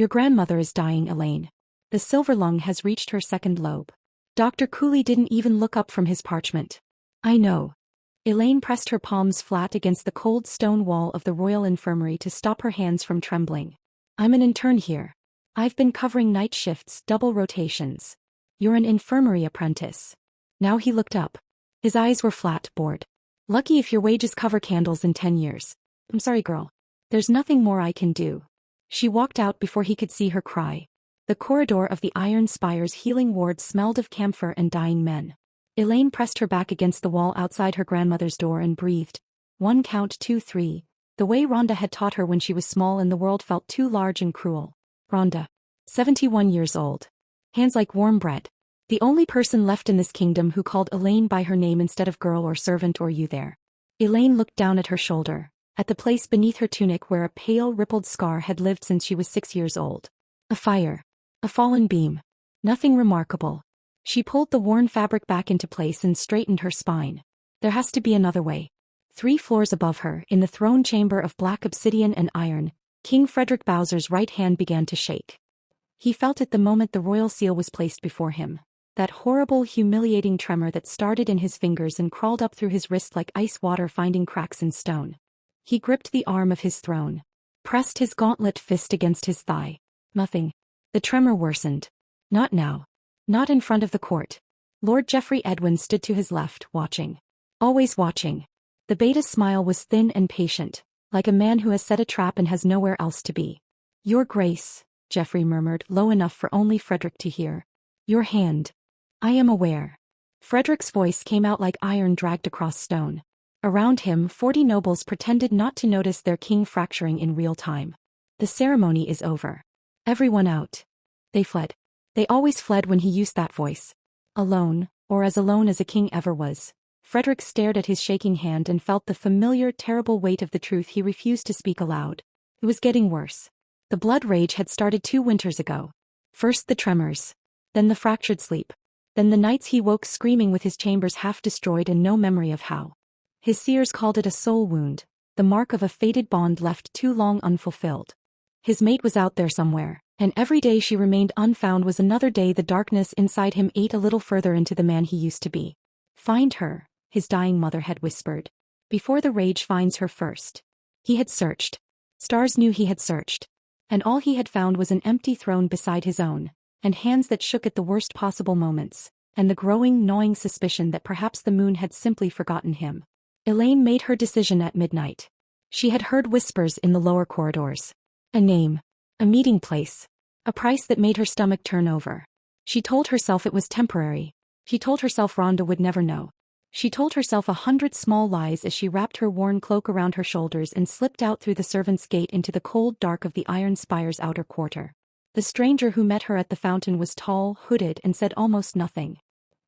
Your grandmother is dying, Elaine. The silver lung has reached her second lobe. Dr. Cooley didn't even look up from his parchment. I know. Elaine pressed her palms flat against the cold stone wall of the Royal Infirmary to stop her hands from trembling. I'm an intern here. I've been covering night shifts, double rotations. You're an infirmary apprentice. Now he looked up. His eyes were flat, bored. Lucky if your wages cover candles in 10 years. I'm sorry, girl. There's nothing more I can do. She walked out before he could see her cry. The corridor of the Iron Spire's healing ward smelled of camphor and dying men. Elaine pressed her back against the wall outside her grandmother's door and breathed. 1 count 2 3. The way Rhonda had taught her when she was small and the world felt too large and cruel. Rhonda. 71 years old. Hands like warm bread. The only person left in this kingdom who called Elaine by her name instead of girl or servant or you there. Elaine looked down at her shoulder, at the place beneath her tunic where a pale rippled scar had lived since she was 6 years old. A fire. A fallen beam. Nothing remarkable. She pulled the worn fabric back into place and straightened her spine. There has to be another way. 3 floors above her, in the throne chamber of black obsidian and iron, King Frederick Bowser's right hand began to shake. He felt it the moment the royal seal was placed before him. That horrible, humiliating tremor that started in his fingers and crawled up through his wrist like ice water finding cracks in stone. He gripped the arm of his throne. Pressed his gauntlet fist against his thigh. Nothing. The tremor worsened. Not now. Not in front of the court. Lord Geoffrey Edwin stood to his left, watching. Always watching. The beta smile was thin and patient, like a man who has set a trap and has nowhere else to be. Your Grace, Geoffrey murmured, low enough for only Frederick to hear. Your hand. I am aware. Frederick's voice came out like iron dragged across stone. Around him, 40 nobles pretended not to notice their king fracturing in real time. The ceremony is over. Everyone out. They fled. They always fled when he used that voice. Alone, or as alone as a king ever was. Frederick stared at his shaking hand and felt the familiar, terrible weight of the truth he refused to speak aloud. It was getting worse. The blood rage had started 2 winters ago. First the tremors. Then the fractured sleep. Then the nights he woke screaming with his chambers half destroyed and no memory of how. His seers called it a soul wound, the mark of a fated bond left too long unfulfilled. His mate was out there somewhere, and every day she remained unfound was another day the darkness inside him ate a little further into the man he used to be. Find her, his dying mother had whispered. Before the rage finds her first. He had searched. Stars knew he had searched. And all he had found was an empty throne beside his own, and hands that shook at the worst possible moments, and the growing, gnawing suspicion that perhaps the moon had simply forgotten him. Elaine made her decision at midnight. She had heard whispers in the lower corridors. A name. A meeting place. A price that made her stomach turn over. She told herself it was temporary. She told herself Rhonda would never know. She told herself 100 small lies as she wrapped her worn cloak around her shoulders and slipped out through the servants' gate into the cold dark of the Iron Spire's outer quarter. The stranger who met her at the fountain was tall, hooded, and said almost nothing.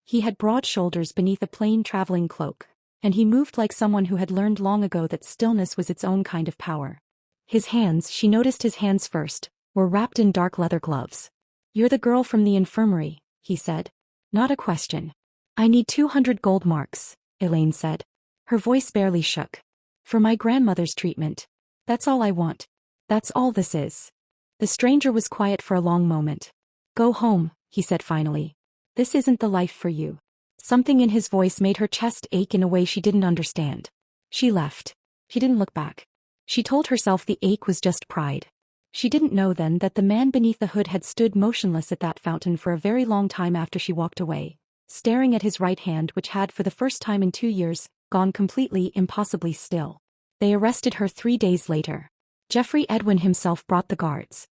He had broad shoulders beneath a plain traveling cloak, and he moved like someone who had learned long ago that stillness was its own kind of power. His hands, she noticed his hands first, were wrapped in dark leather gloves. You're the girl from the infirmary, he said. Not a question. I need 200 gold marks, Elaine said. Her voice barely shook. For my grandmother's treatment. That's all I want. That's all this is. The stranger was quiet for a long moment. Go home, he said finally. This isn't the life for you. Something in his voice made her chest ache in a way she didn't understand. She left. She didn't look back. She told herself the ache was just pride. She didn't know then that the man beneath the hood had stood motionless at that fountain for a very long time after she walked away, staring at his right hand which had for the first time in 2 years, gone completely, impossibly still. They arrested her 3 days later. Geoffrey Edwin himself brought the guards.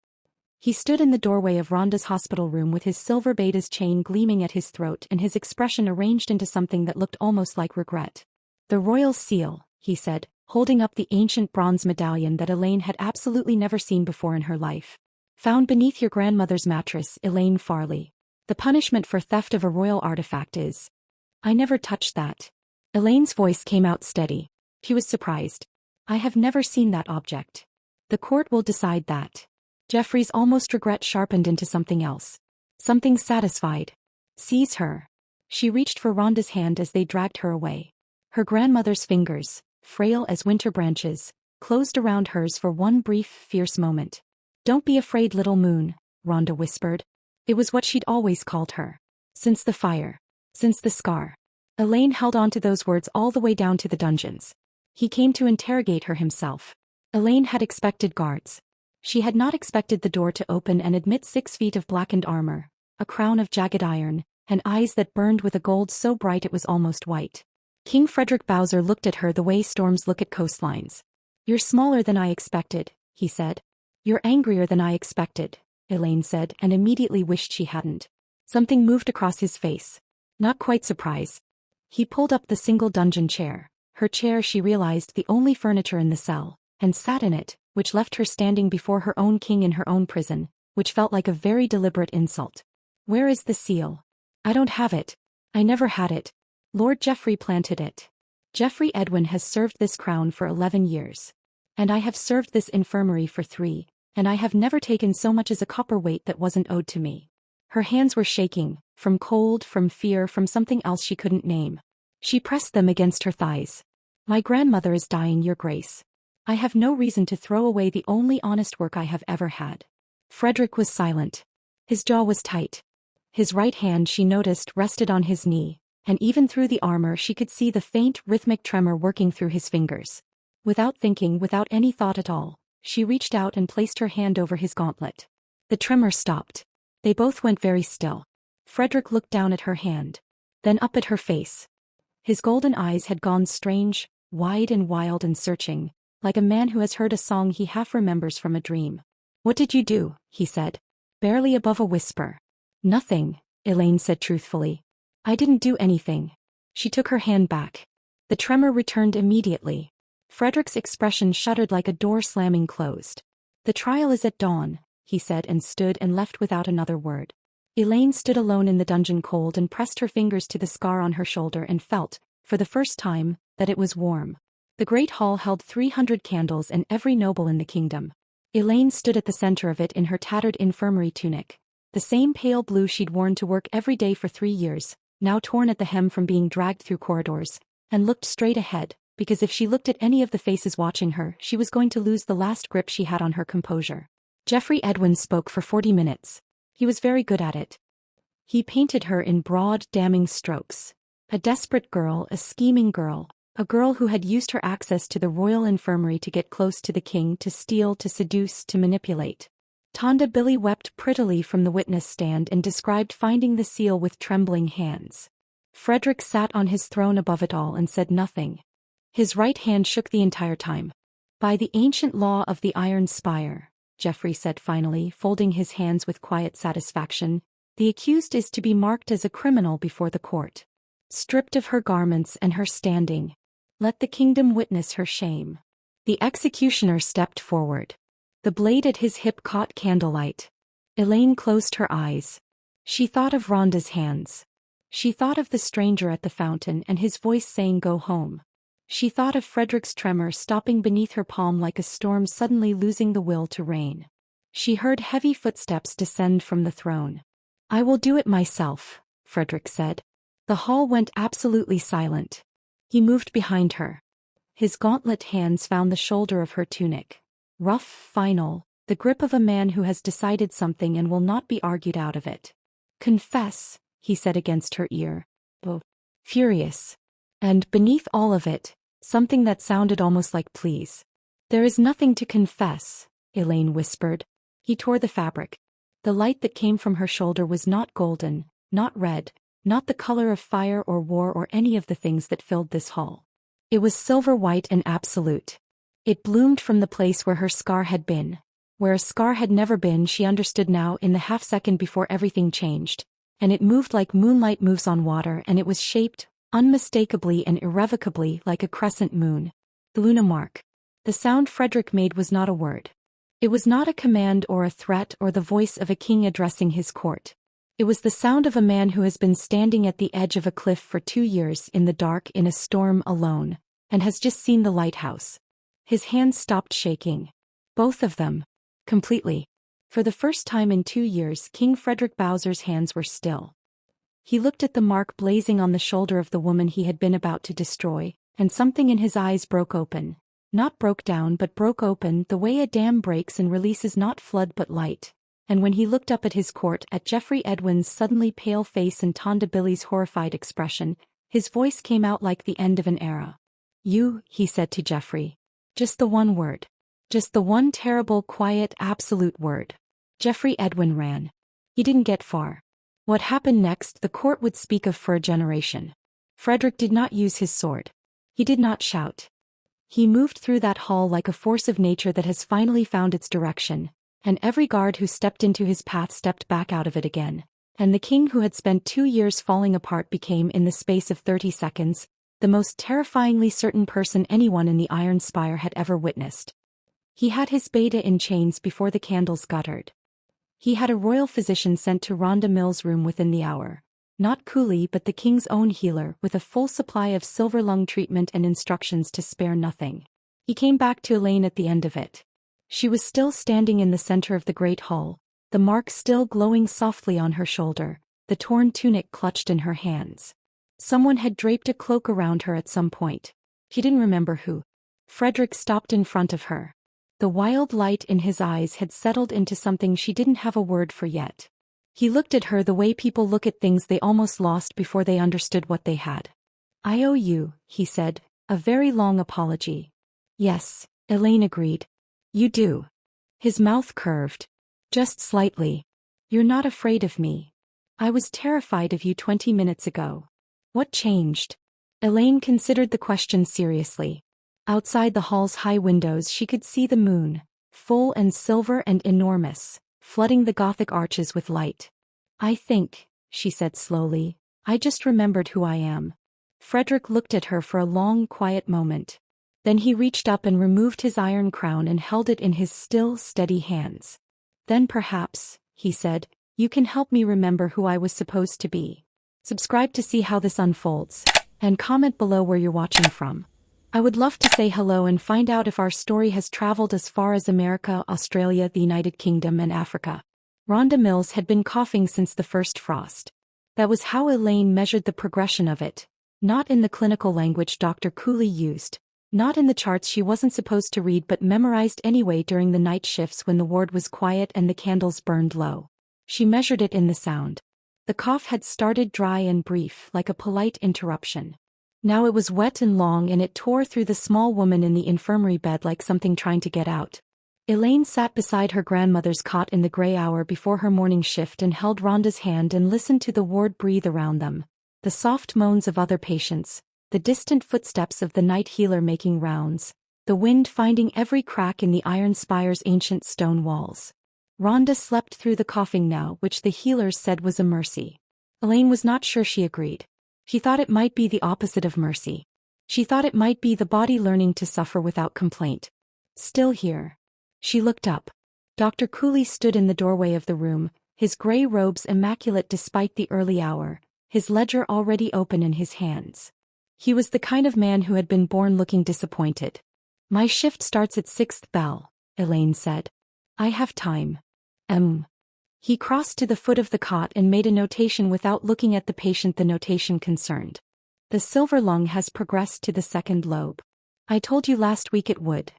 He stood in the doorway of Rhonda's hospital room with his silver beta's chain gleaming at his throat and his expression arranged into something that looked almost like regret. The royal seal, he said, holding up the ancient bronze medallion that Elaine had absolutely never seen before in her life. Found beneath your grandmother's mattress, Elaine Farley. The punishment for theft of a royal artifact is. I never touched that. Elaine's voice came out steady. She was surprised. I have never seen that object. The court will decide that. Geoffrey's almost regret sharpened into something else. Something satisfied. Seize her. She reached for Rhonda's hand as they dragged her away. Her grandmother's fingers, frail as winter branches, closed around hers for one brief, fierce moment. Don't be afraid, little moon, Rhonda whispered. It was what she'd always called her. Since the fire. Since the scar. Elaine held on to those words all the way down to the dungeons. He came to interrogate her himself. Elaine had expected guards. She had not expected the door to open and admit 6 feet of blackened armor, a crown of jagged iron, and eyes that burned with a gold so bright it was almost white. King Frederick Bowser looked at her the way storms look at coastlines. You're smaller than I expected, he said. You're angrier than I expected, Elaine said, and immediately wished she hadn't. Something moved across his face. Not quite surprise. He pulled up the single dungeon chair, her chair, she realized, the only furniture in the cell, and sat in it, which left her standing before her own king in her own prison, which felt like a very deliberate insult. Where is the seal? I don't have it. I never had it. Lord Geoffrey planted it. Geoffrey Edwin has served this crown for 11 years. And I have served this infirmary for 3, and I have never taken so much as a copper weight that wasn't owed to me. Her hands were shaking, from cold, from fear, from something else she couldn't name. She pressed them against her thighs. My grandmother is dying, Your Grace. I have no reason to throw away the only honest work I have ever had. Frederick was silent. His jaw was tight. His right hand, she noticed, rested on his knee, and even through the armor she could see the faint, rhythmic tremor working through his fingers. Without thinking, without any thought at all, she reached out and placed her hand over his gauntlet. The tremor stopped. They both went very still. Frederick looked down at her hand. Then up at her face. His golden eyes had gone strange, wide and wild and searching, like a man who has heard a song he half remembers from a dream. What did you do? He said. Barely above a whisper. Nothing, Elaine said truthfully. I didn't do anything. She took her hand back. The tremor returned immediately. Frederick's expression shuddered like a door slamming closed. The trial is at dawn, he said, and stood and left without another word. Elaine stood alone in the dungeon, cold, and pressed her fingers to the scar on her shoulder and felt, for the first time, that it was warm. The great hall held 300 candles and every noble in the kingdom. Elaine stood at the center of it in her tattered infirmary tunic, the same pale blue she'd worn to work every day for 3 years, now torn at the hem from being dragged through corridors, and looked straight ahead, because if she looked at any of the faces watching her, she was going to lose the last grip she had on her composure. Geoffrey Edwin spoke for 40 minutes. He was very good at it. He painted her in broad, damning strokes. A desperate girl, a scheming girl, a girl who had used her access to the royal infirmary to get close to the king, to steal, to seduce, to manipulate. Tonda Billy wept prettily from the witness stand and described finding the seal with trembling hands. Frederick sat on his throne above it all and said nothing. His right hand shook the entire time. By the ancient law of the Iron Spire, Geoffrey said finally, folding his hands with quiet satisfaction, the accused is to be marked as a criminal before the court. Stripped of her garments and her standing. Let the kingdom witness her shame. The executioner stepped forward. The blade at his hip caught candlelight. Elaine closed her eyes. She thought of Rhonda's hands. She thought of the stranger at the fountain and his voice saying, "Go home." She thought of Frederick's tremor stopping beneath her palm like a storm suddenly losing the will to reign. She heard heavy footsteps descend from the throne. "I will do it myself," Frederick said. The hall went absolutely silent. He moved behind her. His gauntlet hands found the shoulder of her tunic. Rough, final, the grip of a man who has decided something and will not be argued out of it. "Confess," he said against her ear. "Oh." Furious. And beneath all of it, something that sounded almost like please. "There is nothing to confess," Elaine whispered. He tore the fabric. The light that came from her shoulder was not golden, not red, not the color of fire or war or any of the things that filled this hall. It was silver white and absolute. It bloomed from the place where her scar had been. Where a scar had never been, she understood now, in the half-second before everything changed. And it moved like moonlight moves on water, and it was shaped, unmistakably and irrevocably, like a crescent moon. The Luna mark. The sound Frederick made was not a word. It was not a command or a threat or the voice of a king addressing his court. It was the sound of a man who has been standing at the edge of a cliff for 2 years in the dark in a storm alone, and has just seen the lighthouse. His hands stopped shaking. Both of them. Completely. For the first time in 2 years, King Frederick Bowser's hands were still. He looked at the mark blazing on the shoulder of the woman he had been about to destroy, and something in his eyes broke open, Not broke down but broke open the way a dam breaks and releases not flood but light. And when he looked up at his court at Geoffrey Edwin's suddenly pale face and Tonda Billy's horrified expression, his voice came out like the end of an era. You, he said to Geoffrey. Just the one word. Just the one terrible, quiet, absolute word. Geoffrey Edwin ran. He didn't get far. What happened next the court would speak of for a generation. Frederick did not use his sword. He did not shout. He moved through that hall like a force of nature that has finally found its direction, and every guard who stepped into his path stepped back out of it again, and the king who had spent 2 years falling apart became in the space of 30 seconds, the most terrifyingly certain person anyone in the Iron Spire had ever witnessed. He had his beta in chains before the candles guttered. He had a royal physician sent to Rhonda Mill's room within the hour. Not Cooley but the king's own healer with a full supply of silver lung treatment and instructions to spare nothing. He came back to Elaine at the end of it. She was still standing in the center of the great hall, the mark still glowing softly on her shoulder, the torn tunic clutched in her hands. Someone had draped a cloak around her at some point. She didn't remember who. Frederick stopped in front of her. The wild light in his eyes had settled into something she didn't have a word for yet. He looked at her the way people look at things they almost lost before they understood what they had. I owe you, he said, a very long apology. Yes, Elaine agreed. You do. His mouth curved. Just slightly. You're not afraid of me. I was terrified of you 20 minutes ago. What changed? Elaine considered the question seriously. Outside the hall's high windows she could see the moon, full and silver and enormous, flooding the Gothic arches with light. I think, she said slowly, I just remembered who I am. Frederick looked at her for a long, quiet moment. Then he reached up and removed his iron crown and held it in his still, steady hands. Then perhaps, he said, you can help me remember who I was supposed to be. Subscribe to see how this unfolds, and comment below where you're watching from. I would love to say hello and find out if our story has traveled as far as America, Australia, the United Kingdom and Africa. Rhonda Mills had been coughing since the first frost. That was how Elaine measured the progression of it, not in the clinical language Dr. Cooley used, not in the charts she wasn't supposed to read but memorized anyway during the night shifts when the ward was quiet and the candles burned low. She measured it in the sound. The cough had started dry and brief, like a polite interruption. Now it was wet and long and it tore through the small woman in the infirmary bed like something trying to get out. Elaine sat beside her grandmother's cot in the gray hour before her morning shift and held Rhonda's hand and listened to the ward breathe around them, the soft moans of other patients, the distant footsteps of the night healer making rounds, the wind finding every crack in the Iron Spire's ancient stone walls. Rhonda slept through the coughing now, which the healers said was a mercy. Elaine was not sure she agreed. She thought it might be the opposite of mercy. She thought it might be the body learning to suffer without complaint. Still here. She looked up. Dr. Cooley stood in the doorway of the room, his gray robes immaculate despite the early hour, his ledger already open in his hands. He was the kind of man who had been born looking disappointed. My shift starts at 6th bell, Elaine said. I have time. He crossed to the foot of the cot and made a notation without looking at the patient the notation concerned. The silver lung has progressed to the second lobe. I told you last week it would.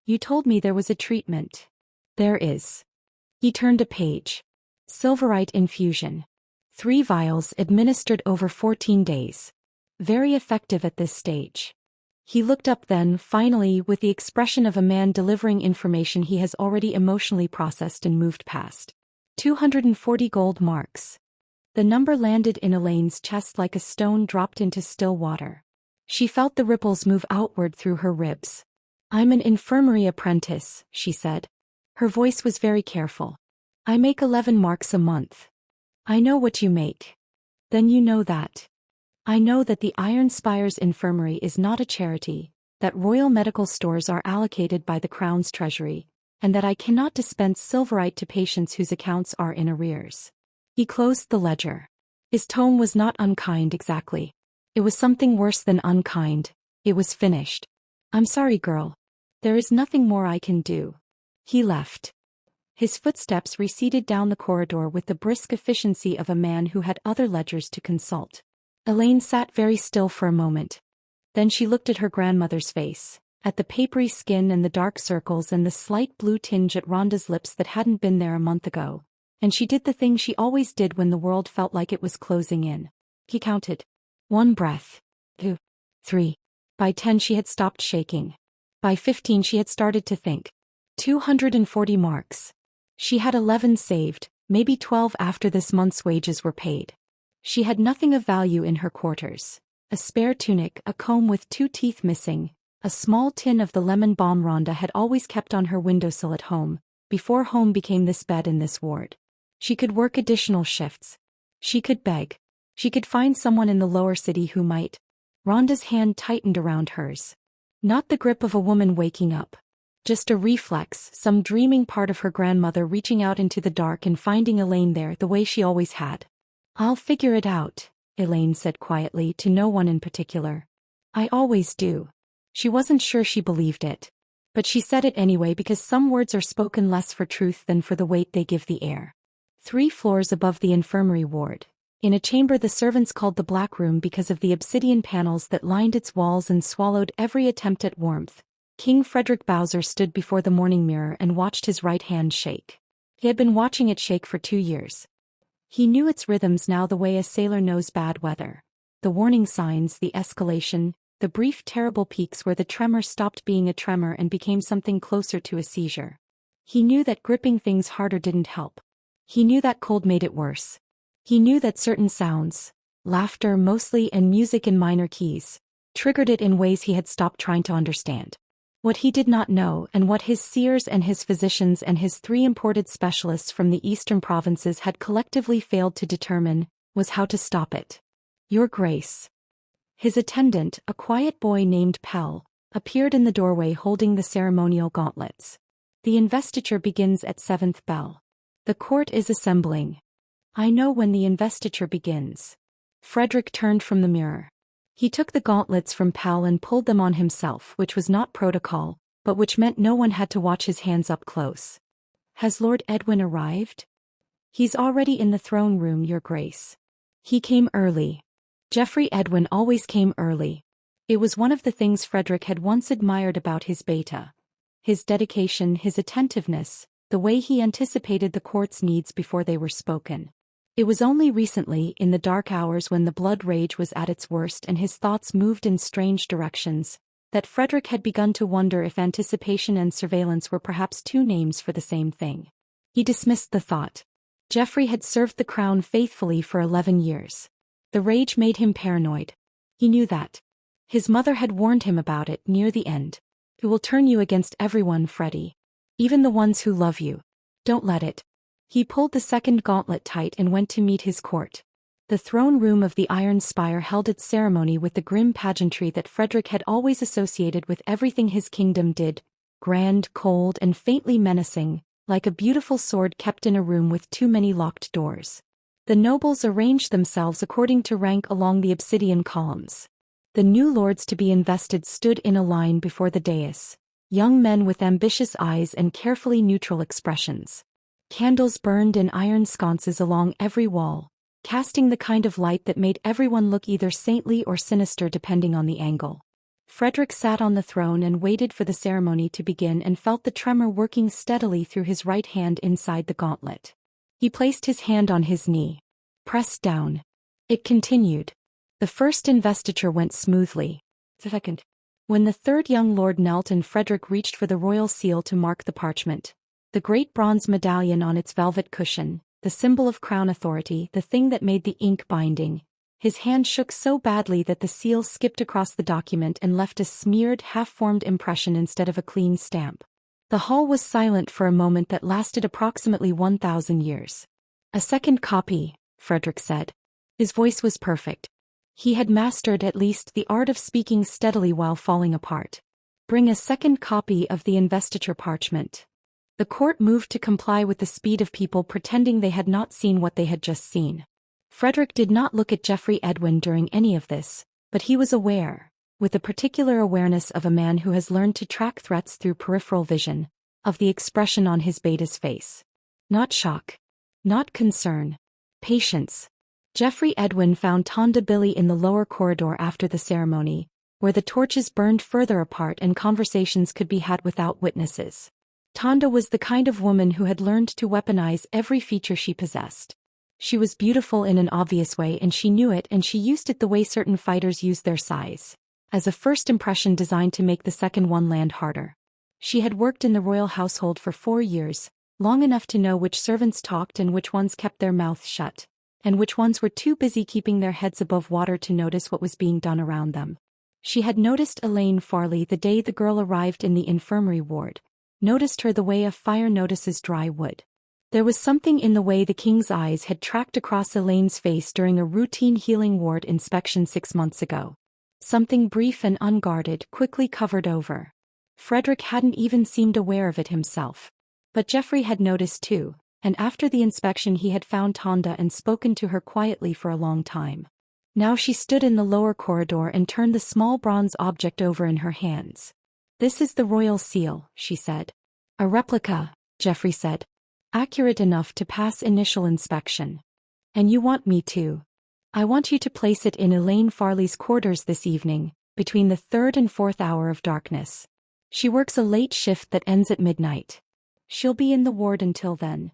You told me there was a treatment. There is. He turned a page. Silverite infusion. 3 vials administered over 14 days. Very effective at this stage. He looked up then, finally, with the expression of a man delivering information he has already emotionally processed and moved past. 240 gold marks. The number landed in Elaine's chest like a stone dropped into still water. She felt the ripples move outward through her ribs. I'm an infirmary apprentice, she said. Her voice was very careful. I make 11 marks a month. I know what you make. Then you know that. I know that the Iron Spire's infirmary is not a charity, that royal medical stores are allocated by the Crown's treasury, and that I cannot dispense silverite to patients whose accounts are in arrears. He closed the ledger. His tone was not unkind exactly. It was something worse than unkind. It was finished. I'm sorry, girl. There is nothing more I can do. He left. His footsteps receded down the corridor with the brisk efficiency of a man who had other ledgers to consult. Elaine sat very still for a moment. Then she looked at her grandmother's face. At the papery skin and the dark circles and the slight blue tinge at Rhonda's lips that hadn't been there a month ago. And she did the thing she always did when the world felt like it was closing in. He counted. 1 breath. 2. 3. By 10 she had stopped shaking. By 15 she had started to think. 240 marks. She had 11 saved, maybe 12 after this month's wages were paid. She had nothing of value in her quarters. A spare tunic, a comb with 2 teeth missing, a small tin of the lemon balm Rhonda had always kept on her windowsill at home, before home became this bed in this ward. She could work additional shifts. She could beg. She could find someone in the lower city who might. Rhonda's hand tightened around hers. Not the grip of a woman waking up. Just a reflex, some dreaming part of her grandmother reaching out into the dark and finding Elaine there the way she always had. "I'll figure it out," Elaine said quietly to no one in particular. "I always do." She wasn't sure she believed it. But she said it anyway because some words are spoken less for truth than for the weight they give the air. 3 floors above the infirmary ward. In a chamber the servants called the Black Room because of the obsidian panels that lined its walls and swallowed every attempt at warmth, King Frederick Bowser stood before the morning mirror and watched his right hand shake. He had been watching it shake for 2 years. He knew its rhythms now the way a sailor knows bad weather. The warning signs, the escalation, the brief terrible peaks where the tremor stopped being a tremor and became something closer to a seizure. He knew that gripping things harder didn't help. He knew that cold made it worse. He knew that certain sounds, laughter mostly and music in minor keys, triggered it in ways he had stopped trying to understand. What he did not know, and what his seers and his physicians and his 3 imported specialists from the eastern provinces had collectively failed to determine, was how to stop it. "Your Grace." His attendant, a quiet boy named Pell, appeared in the doorway holding the ceremonial gauntlets. "The investiture begins at 7th bell. The court is assembling." "I know when the investiture begins." Frederick turned from the mirror. He took the gauntlets from Pell and pulled them on himself, which was not protocol, but which meant no one had to watch his hands up close. "Has Lord Edwin arrived?" "He's already in the throne room, Your Grace." "He came early." Geoffrey Edwin always came early. It was one of the things Frederick had once admired about his beta. His dedication, his attentiveness, the way he anticipated the court's needs before they were spoken. It was only recently, in the dark hours when the blood rage was at its worst and his thoughts moved in strange directions, that Frederick had begun to wonder if anticipation and surveillance were perhaps 2 names for the same thing. He dismissed the thought. Geoffrey had served the crown faithfully for 11 years. The rage made him paranoid. He knew that. His mother had warned him about it near the end. "It will turn you against everyone, Freddie. Even the ones who love you. Don't let it." He pulled the second gauntlet tight and went to meet his court. The throne room of the Iron Spire held its ceremony with the grim pageantry that Frederick had always associated with everything his kingdom did, grand, cold, and faintly menacing, like a beautiful sword kept in a room with too many locked doors. The nobles arranged themselves according to rank along the obsidian columns. The new lords to be invested stood in a line before the dais, young men with ambitious eyes and carefully neutral expressions. Candles burned in iron sconces along every wall, casting the kind of light that made everyone look either saintly or sinister depending on the angle. Frederick sat on the throne and waited for the ceremony to begin and felt the tremor working steadily through his right hand inside the gauntlet. He placed his hand on his knee. Pressed down. It continued. The first investiture went smoothly. Second. When the 3rd young lord knelt and Frederick reached for the royal seal to mark the parchment, the great bronze medallion on its velvet cushion, the symbol of crown authority, the thing that made the ink binding, his hand shook so badly that the seal skipped across the document and left a smeared, half-formed impression instead of a clean stamp. The hall was silent for a moment that lasted approximately 1,000 years. "A second copy," Frederick said. His voice was perfect. He had mastered at least the art of speaking steadily while falling apart. "Bring a second copy of the investiture parchment." The court moved to comply with the speed of people pretending they had not seen what they had just seen. Frederick did not look at Geoffrey Edwin during any of this, but he was aware, with the particular awareness of a man who has learned to track threats through peripheral vision, of the expression on his beta's face. Not shock. Not concern. Patience. Geoffrey Edwin found Tonda Billy in the lower corridor after the ceremony, where the torches burned further apart and conversations could be had without witnesses. Tonda was the kind of woman who had learned to weaponize every feature she possessed. She was beautiful in an obvious way and she knew it, and she used it the way certain fighters use their size, as a first impression designed to make the second one land harder. She had worked in the royal household for 4 years, long enough to know which servants talked and which ones kept their mouths shut, and which ones were too busy keeping their heads above water to notice what was being done around them. She had noticed Elaine Farley the day the girl arrived in the infirmary ward, noticed her the way a fire notices dry wood. There was something in the way the king's eyes had tracked across Elaine's face during a routine healing ward inspection 6 months ago. Something brief and unguarded, quickly covered over. Frederick hadn't even seemed aware of it himself. But Geoffrey had noticed too, and after the inspection he had found Tonda and spoken to her quietly for a long time. Now she stood in the lower corridor and turned the small bronze object over in her hands. "This is the royal seal," she said. "A replica," Geoffrey said. "Accurate enough to pass initial inspection. And you want me to? I want you to place it in Elaine Farley's quarters this evening, between the 3rd and 4th hour of darkness. She works a late shift that ends at midnight. She'll be in the ward until then."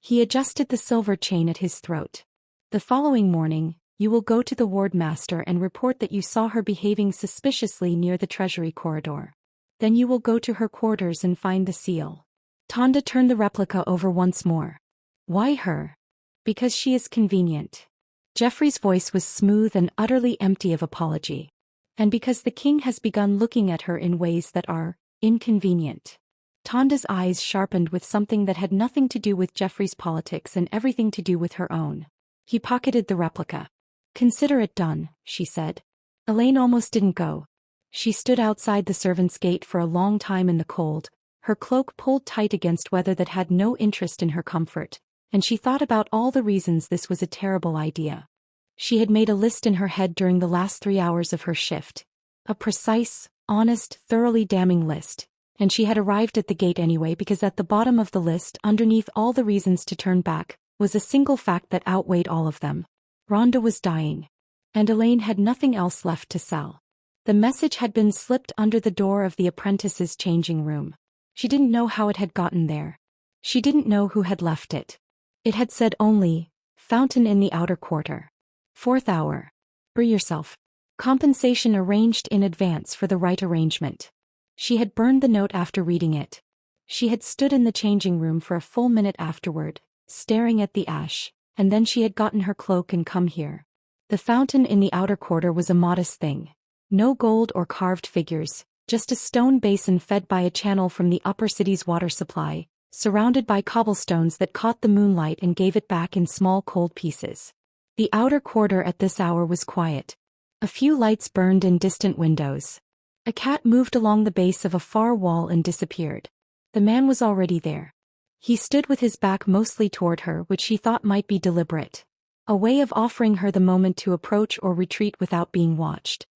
He adjusted the silver chain at his throat. "The following morning, you will go to the ward master and report that you saw her behaving suspiciously near the treasury corridor. Then you will go to her quarters and find the seal." Tonda turned the replica over once more. "Why her?" "Because she is convenient." Geoffrey's voice was smooth and utterly empty of apology. "And because the king has begun looking at her in ways that are inconvenient." Tonda's eyes sharpened with something that had nothing to do with Geoffrey's politics and everything to do with her own. He pocketed the replica. "Consider it done," she said. Elaine almost didn't go. She stood outside the servants' gate for a long time in the cold, her cloak pulled tight against weather that had no interest in her comfort, and she thought about all the reasons this was a terrible idea. She had made a list in her head during the last 3 hours of her shift. A precise, honest, thoroughly damning list. And she had arrived at the gate anyway because at the bottom of the list, underneath all the reasons to turn back, was a single fact that outweighed all of them. Rhonda was dying. And Elaine had nothing else left to sell. The message had been slipped under the door of the apprentice's changing room. She didn't know how it had gotten there. She didn't know who had left it. It had said only, "Fountain in the outer quarter. 4th hour. Free yourself. Compensation arranged in advance for the right arrangement." She had burned the note after reading it. She had stood in the changing room for a full minute afterward, staring at the ash, and then she had gotten her cloak and come here. The fountain in the outer quarter was a modest thing. No gold or carved figures, just a stone basin fed by a channel from the upper city's water supply, surrounded by cobblestones that caught the moonlight and gave it back in small cold pieces. The outer quarter at this hour was quiet. A few lights burned in distant windows. A cat moved along the base of a far wall and disappeared. The man was already there. He stood with his back mostly toward her, which she thought might be deliberate. A way of offering her the moment to approach or retreat without being watched.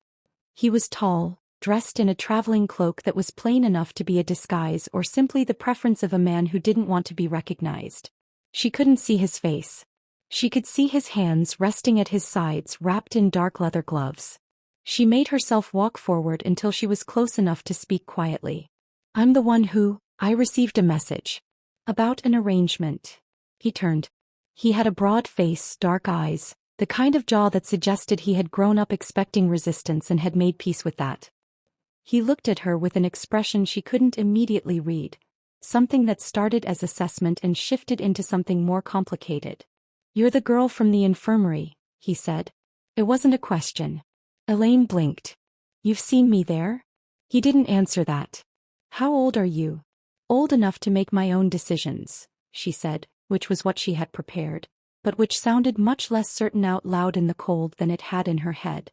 He was tall, dressed in a traveling cloak that was plain enough to be a disguise or simply the preference of a man who didn't want to be recognized. She couldn't see his face. She could see his hands resting at his sides wrapped in dark leather gloves. She made herself walk forward until she was close enough to speak quietly. "I'm the one who, I received a message. About an arrangement." He turned. He had a broad face, dark eyes, the kind of jaw that suggested he had grown up expecting resistance and had made peace with that. He looked at her with an expression she couldn't immediately read, something that started as assessment and shifted into something more complicated. "You're the girl from the infirmary," he said. It wasn't a question. Elaine blinked. "You've seen me there?" He didn't answer that. "How old are you?" "Old enough to make my own decisions," she said, which was what she had prepared, but which sounded much less certain out loud in the cold than it had in her head.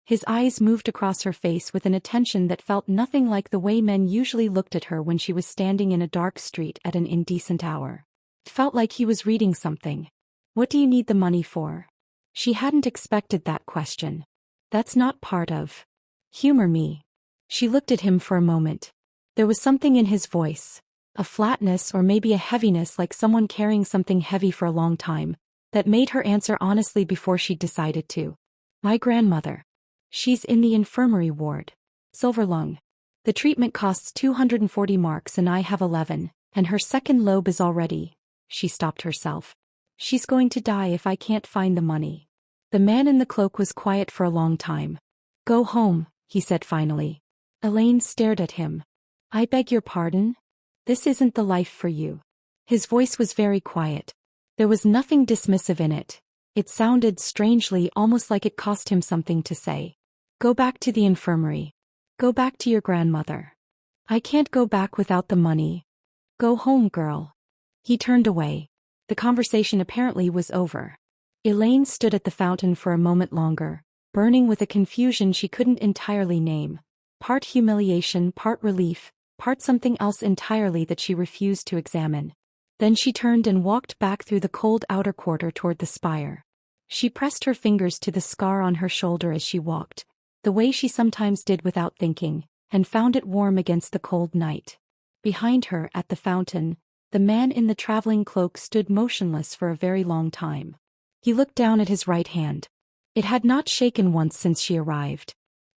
His eyes moved across her face with an attention that felt nothing like the way men usually looked at her when she was standing in a dark street at an indecent hour. It felt like he was reading something. "What do you need the money for?" She hadn't expected that question. "That's not part of." "Humor me." She looked at him for a moment. There was something in his voice, a flatness or maybe a heaviness like someone carrying something heavy for a long time, that made her answer honestly before she decided to. "My grandmother." She's in the infirmary ward. Silverlung. The treatment costs 240 marks and I have 11, and her second lobe is already. She stopped herself. She's going to die if I can't find the money. The man in the cloak was quiet for a long time. Go home, he said finally. Elaine stared at him. I beg your pardon? This isn't the life for you. His voice was very quiet. There was nothing dismissive in it. It sounded strangely, almost like it cost him something to say. Go back to the infirmary. Go back to your grandmother. I can't go back without the money. Go home, girl. He turned away. The conversation apparently was over. Elaine stood at the fountain for a moment longer, burning with a confusion she couldn't entirely name. Part humiliation, part relief, part something else entirely that she refused to examine. Then she turned and walked back through the cold outer quarter toward the spire. She pressed her fingers to the scar on her shoulder as she walked, the way she sometimes did without thinking, and found it warm against the cold night. Behind her, at the fountain, the man in the traveling cloak stood motionless for a very long time. He looked down at his right hand. It had not shaken once since she arrived.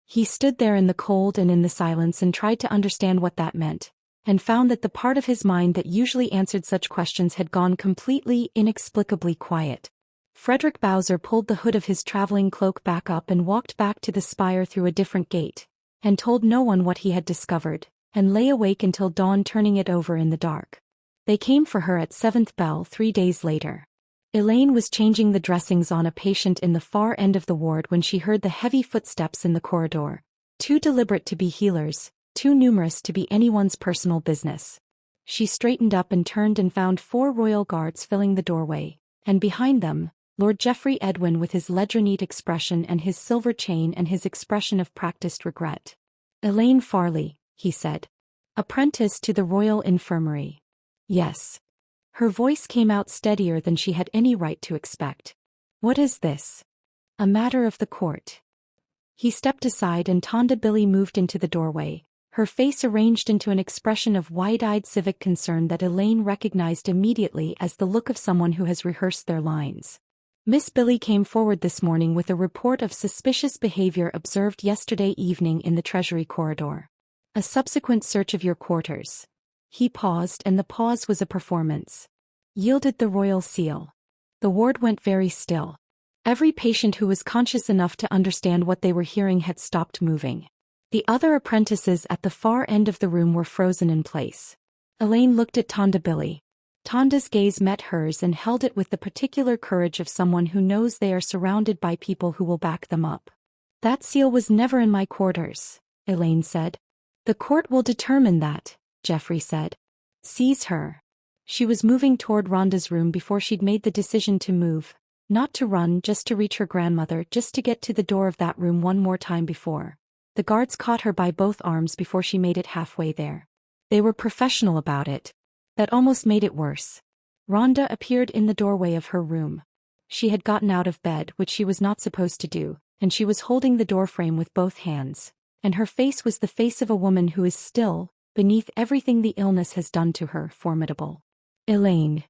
He stood there in the cold and in the silence and tried to understand what that meant, and found that the part of his mind that usually answered such questions had gone completely, inexplicably quiet. Frederick Bowser pulled the hood of his traveling cloak back up and walked back to the spire through a different gate, and told no one what he had discovered, and lay awake until dawn, turning it over in the dark. They came for her at 7th bell 3 days later. Elaine was changing the dressings on a patient in the far end of the ward when she heard the heavy footsteps in the corridor, too deliberate to be healers, too numerous to be anyone's personal business. She straightened up and turned and found 4 royal guards filling the doorway, and behind them, Lord Geoffrey Edwin with his ledronite expression and his silver chain and his expression of practiced regret. Elaine Farley, he said. Apprentice to the Royal Infirmary. Yes. Her voice came out steadier than she had any right to expect. What is this? A matter of the court. He stepped aside and Tonda Billy moved into the doorway, her face arranged into an expression of wide-eyed civic concern that Elaine recognized immediately as the look of someone who has rehearsed their lines. Miss Billy came forward this morning with a report of suspicious behavior observed yesterday evening in the Treasury corridor. A subsequent search of your quarters. He paused, and the pause was a performance. Yielded the royal seal. The ward went very still. Every patient who was conscious enough to understand what they were hearing had stopped moving. The other apprentices at the far end of the room were frozen in place. Elaine looked at Tonda Billy. Tonda's gaze met hers and held it with the particular courage of someone who knows they are surrounded by people who will back them up. That seal was never in my quarters, Elaine said. The court will determine that, Geoffrey said. Seize her. She was moving toward Rhonda's room before she'd made the decision to move, not to run, just to reach her grandmother, just to get to the door of that room one more time before. The guards caught her by both arms before she made it halfway there. They were professional about it. That almost made it worse. Rhonda appeared in the doorway of her room. She had gotten out of bed, which she was not supposed to do, and she was holding the doorframe with both hands, and her face was the face of a woman who is still, beneath everything the illness has done to her, formidable. Elaine.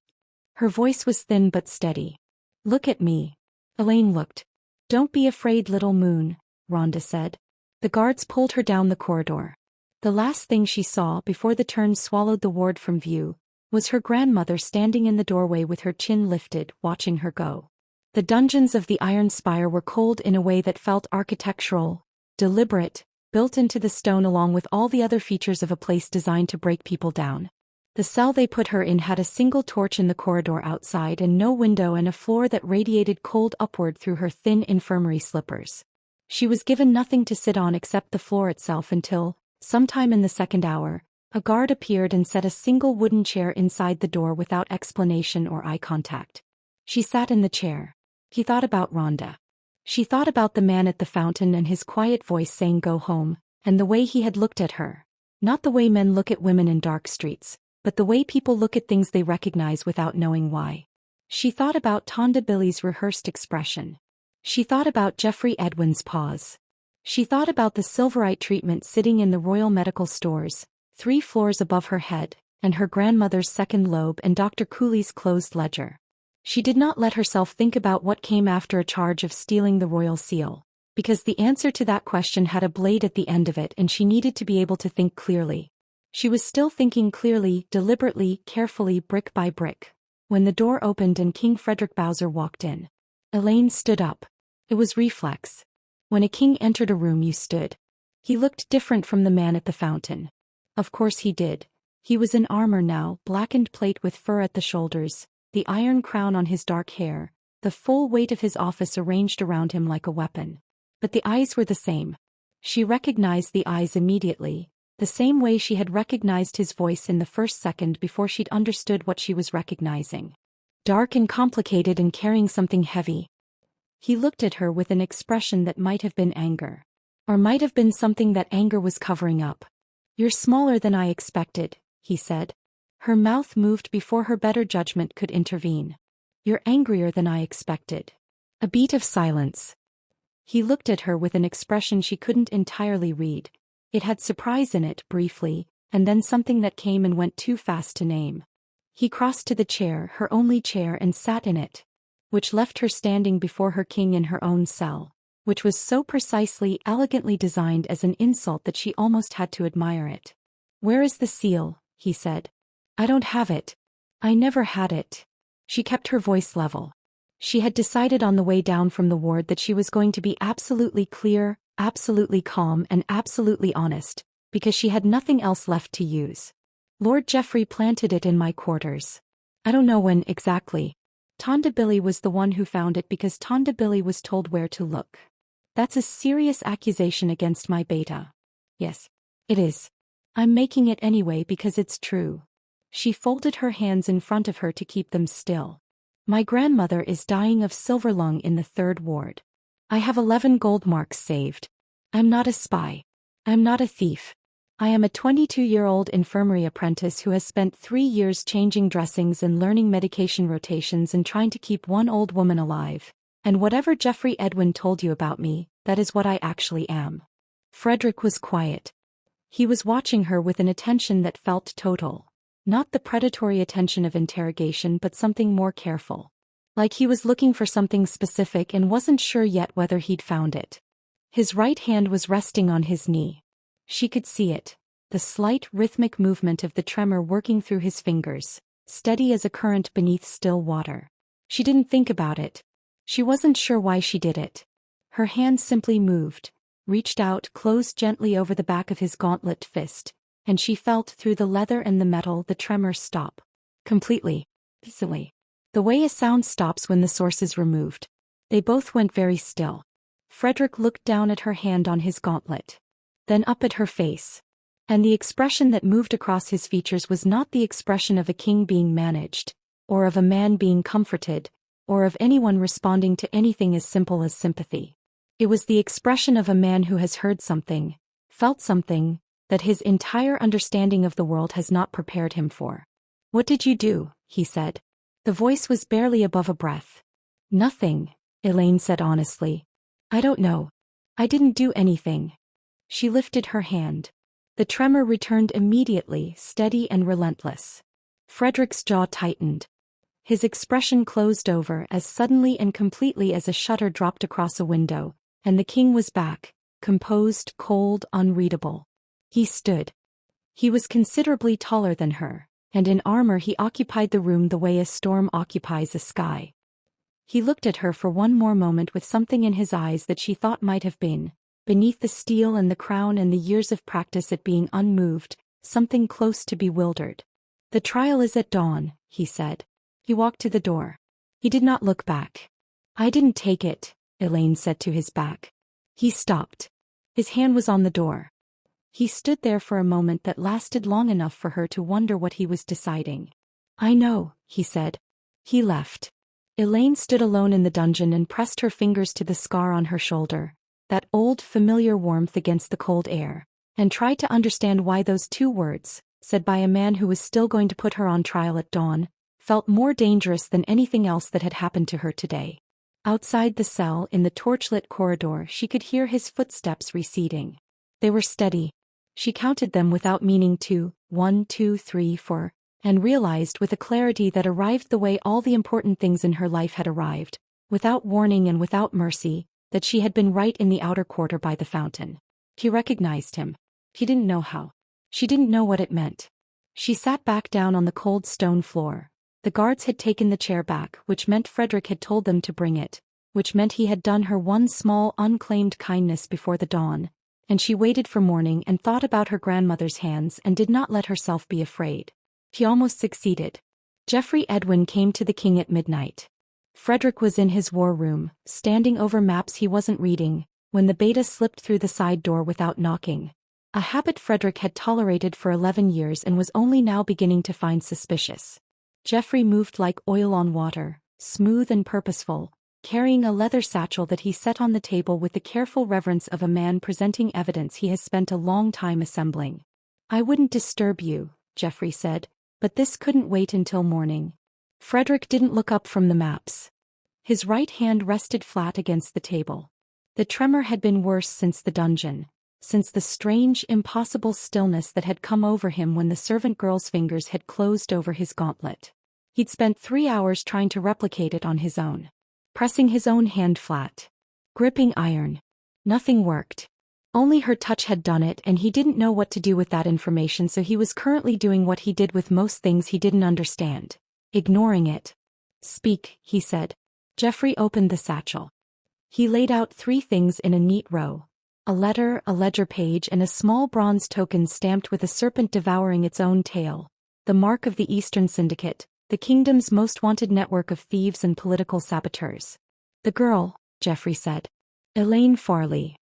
Her voice was thin but steady. Look at me. Elaine looked. Don't be afraid, little moon, Rhonda said. The guards pulled her down the corridor. The last thing she saw before the turn swallowed the ward from view was her grandmother standing in the doorway with her chin lifted, watching her go. The dungeons of the Iron Spire were cold in a way that felt architectural, deliberate, built into the stone along with all the other features of a place designed to break people down. The cell they put her in had a single torch in the corridor outside and no window and a floor that radiated cold upward through her thin infirmary slippers. She was given nothing to sit on except the floor itself until, sometime in the second hour, a guard appeared and set a single wooden chair inside the door without explanation or eye contact. She sat in the chair. He thought about Rhonda. She thought about the man at the fountain and his quiet voice saying go home, and the way he had looked at her. Not the way men look at women in dark streets, but the way people look at things they recognize without knowing why. She thought about Tonda Billy's rehearsed expression. She thought about Geoffrey Edwin's pause. She thought about the silverite treatment sitting in the Royal Medical Stores, 3 floors above her head, and her grandmother's second lobe and Dr. Cooley's closed ledger. She did not let herself think about what came after a charge of stealing the royal seal, Because the answer to that question had a blade at the end of it and she needed to be able to think clearly. She was still thinking clearly, deliberately, carefully, brick by brick, when the door opened and King Frederick Bowser walked in. Elaine stood up. It was reflex. When a king entered a room you stood. He looked different from the man at the fountain. Of course he did. He was in armor now, blackened plate with fur at the shoulders, the iron crown on his dark hair, the full weight of his office arranged around him like a weapon. But the eyes were the same. She recognized the eyes immediately, the same way she had recognized his voice in the first second before she'd understood what she was recognizing. Dark and complicated and carrying something heavy. He looked at her with an expression that might have been anger. Or might have been something that anger was covering up. "You're smaller than I expected," he said. Her mouth moved before her better judgment could intervene. "You're angrier than I expected." A beat of silence. He looked at her with an expression she couldn't entirely read. It had surprise in it, briefly, and then something that came and went too fast to name. He crossed to the chair, her only chair, and sat in it, which left her standing before her king in her own cell, which was so precisely, elegantly designed as an insult that she almost had to admire it. "Where is the seal?" he said. "I don't have it. I never had it." She kept her voice level. She had decided on the way down from the ward that she was going to be absolutely clear, absolutely calm, and absolutely honest, because she had nothing else left to use. "Lord Geoffrey planted it in my quarters. I don't know when exactly. Tonda Billy was the one who found it because Tonda Billy was told where to look." "That's a serious accusation against my beta." "Yes, it is. I'm making it anyway because it's true." She folded her hands in front of her to keep them still. "My grandmother is dying of silver lung in the 3rd ward. I have 11 gold marks saved. I'm not a spy. I'm not a thief. I am a 22-year-old infirmary apprentice who has spent 3 years changing dressings and learning medication rotations and trying to keep one old woman alive. And whatever Geoffrey Edwin told you about me, that is what I actually am." Frederick was quiet. He was watching her with an attention that felt total. Not the predatory attention of interrogation but something more careful. Like he was looking for something specific and wasn't sure yet whether he'd found it. His right hand was resting on his knee. She could see it, the slight rhythmic movement of the tremor working through his fingers, steady as a current beneath still water. She didn't think about it. She wasn't sure why she did it. Her hand simply moved, reached out, closed gently over the back of his gauntlet fist, and she felt through the leather and the metal the tremor stop. Completely. Easily. The way a sound stops when the source is removed. They both went very still. Frederick looked down at her hand on his gauntlet. Then up at her face. And the expression that moved across his features was not the expression of a king being managed, or of a man being comforted, or of anyone responding to anything as simple as sympathy. It was the expression of a man who has heard something, felt something, that his entire understanding of the world has not prepared him for. "What did you do?" he said. The voice was barely above a breath. "Nothing," Elaine said honestly. "I don't know. I didn't do anything." She lifted her hand. The tremor returned immediately, steady and relentless. Frederick's jaw tightened. His expression closed over as suddenly and completely as a shutter dropped across a window, and the king was back, composed, cold, unreadable. He stood. He was considerably taller than her, and in armor he occupied the room the way a storm occupies a sky. He looked at her for one more moment with something in his eyes that she thought might have been, beneath the steel and the crown and the years of practice at being unmoved, something close to bewildered. "The trial is at dawn," he said. He walked to the door. He did not look back. "I didn't take it," Elaine said to his back. He stopped. His hand was on the door. He stood there for a moment that lasted long enough for her to wonder what he was deciding. "I know," he said. He left. Elaine stood alone in the dungeon and pressed her fingers to the scar on her shoulder, that old familiar warmth against the cold air, and tried to understand why those 2 words, said by a man who was still going to put her on trial at dawn, felt more dangerous than anything else that had happened to her today. Outside the cell, in the torchlit corridor, she could hear his footsteps receding. They were steady. She counted them without meaning to, 1, 2, 3, 4, and realized with a clarity that arrived the way all the important things in her life had arrived, without warning and without mercy, that she had been right in the outer quarter by the fountain. He recognized him. He didn't know how. She didn't know what it meant. She sat back down on the cold stone floor. The guards had taken the chair back, which meant Frederick had told them to bring it, which meant he had done her one small unclaimed kindness before the dawn, and she waited for morning and thought about her grandmother's hands and did not let herself be afraid. He almost succeeded. Geoffrey Edwin came to the king at midnight. Frederick was in his war room, standing over maps he wasn't reading, when the beta slipped through the side door without knocking. A habit Frederick had tolerated for 11 years and was only now beginning to find suspicious. Geoffrey moved like oil on water, smooth and purposeful, carrying a leather satchel that he set on the table with the careful reverence of a man presenting evidence he has spent a long time assembling. "I wouldn't disturb you," Geoffrey said, "but this couldn't wait until morning." Frederick didn't look up from the maps. His right hand rested flat against the table. The tremor had been worse since the dungeon, since the strange, impossible stillness that had come over him when the servant girl's fingers had closed over his gauntlet. He'd spent 3 hours trying to replicate it on his own. Pressing his own hand flat. Gripping iron. Nothing worked. Only her touch had done it, and he didn't know what to do with that information, so he was currently doing what he did with most things he didn't understand. Ignoring it. "Speak," he said. Geoffrey opened the satchel. He laid out 3 things in a neat row. A letter, a ledger page, and a small bronze token stamped with a serpent devouring its own tail. The mark of the Eastern Syndicate, the kingdom's most wanted network of thieves and political saboteurs. "The girl," Geoffrey said. "Elaine Farley."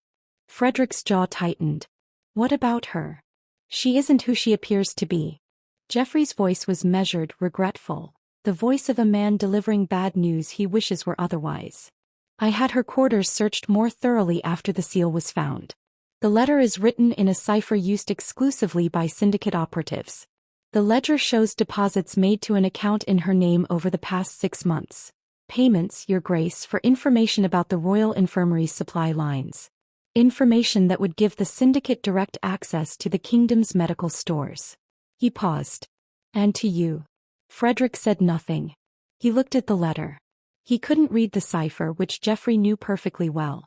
Frederick's jaw tightened. "What about her?" "She isn't who she appears to be." Geoffrey's voice was measured, regretful, the voice of a man delivering bad news he wishes were otherwise. "I had her quarters searched more thoroughly after the seal was found. The letter is written in a cipher used exclusively by syndicate operatives. The ledger shows deposits made to an account in her name over the past 6 months. Payments, Your Grace, for information about the Royal Infirmary's supply lines. Information that would give the syndicate direct access to the kingdom's medical stores." He paused. "And to you." Frederick said nothing. He looked at the letter. He couldn't read the cipher, which Geoffrey knew perfectly well.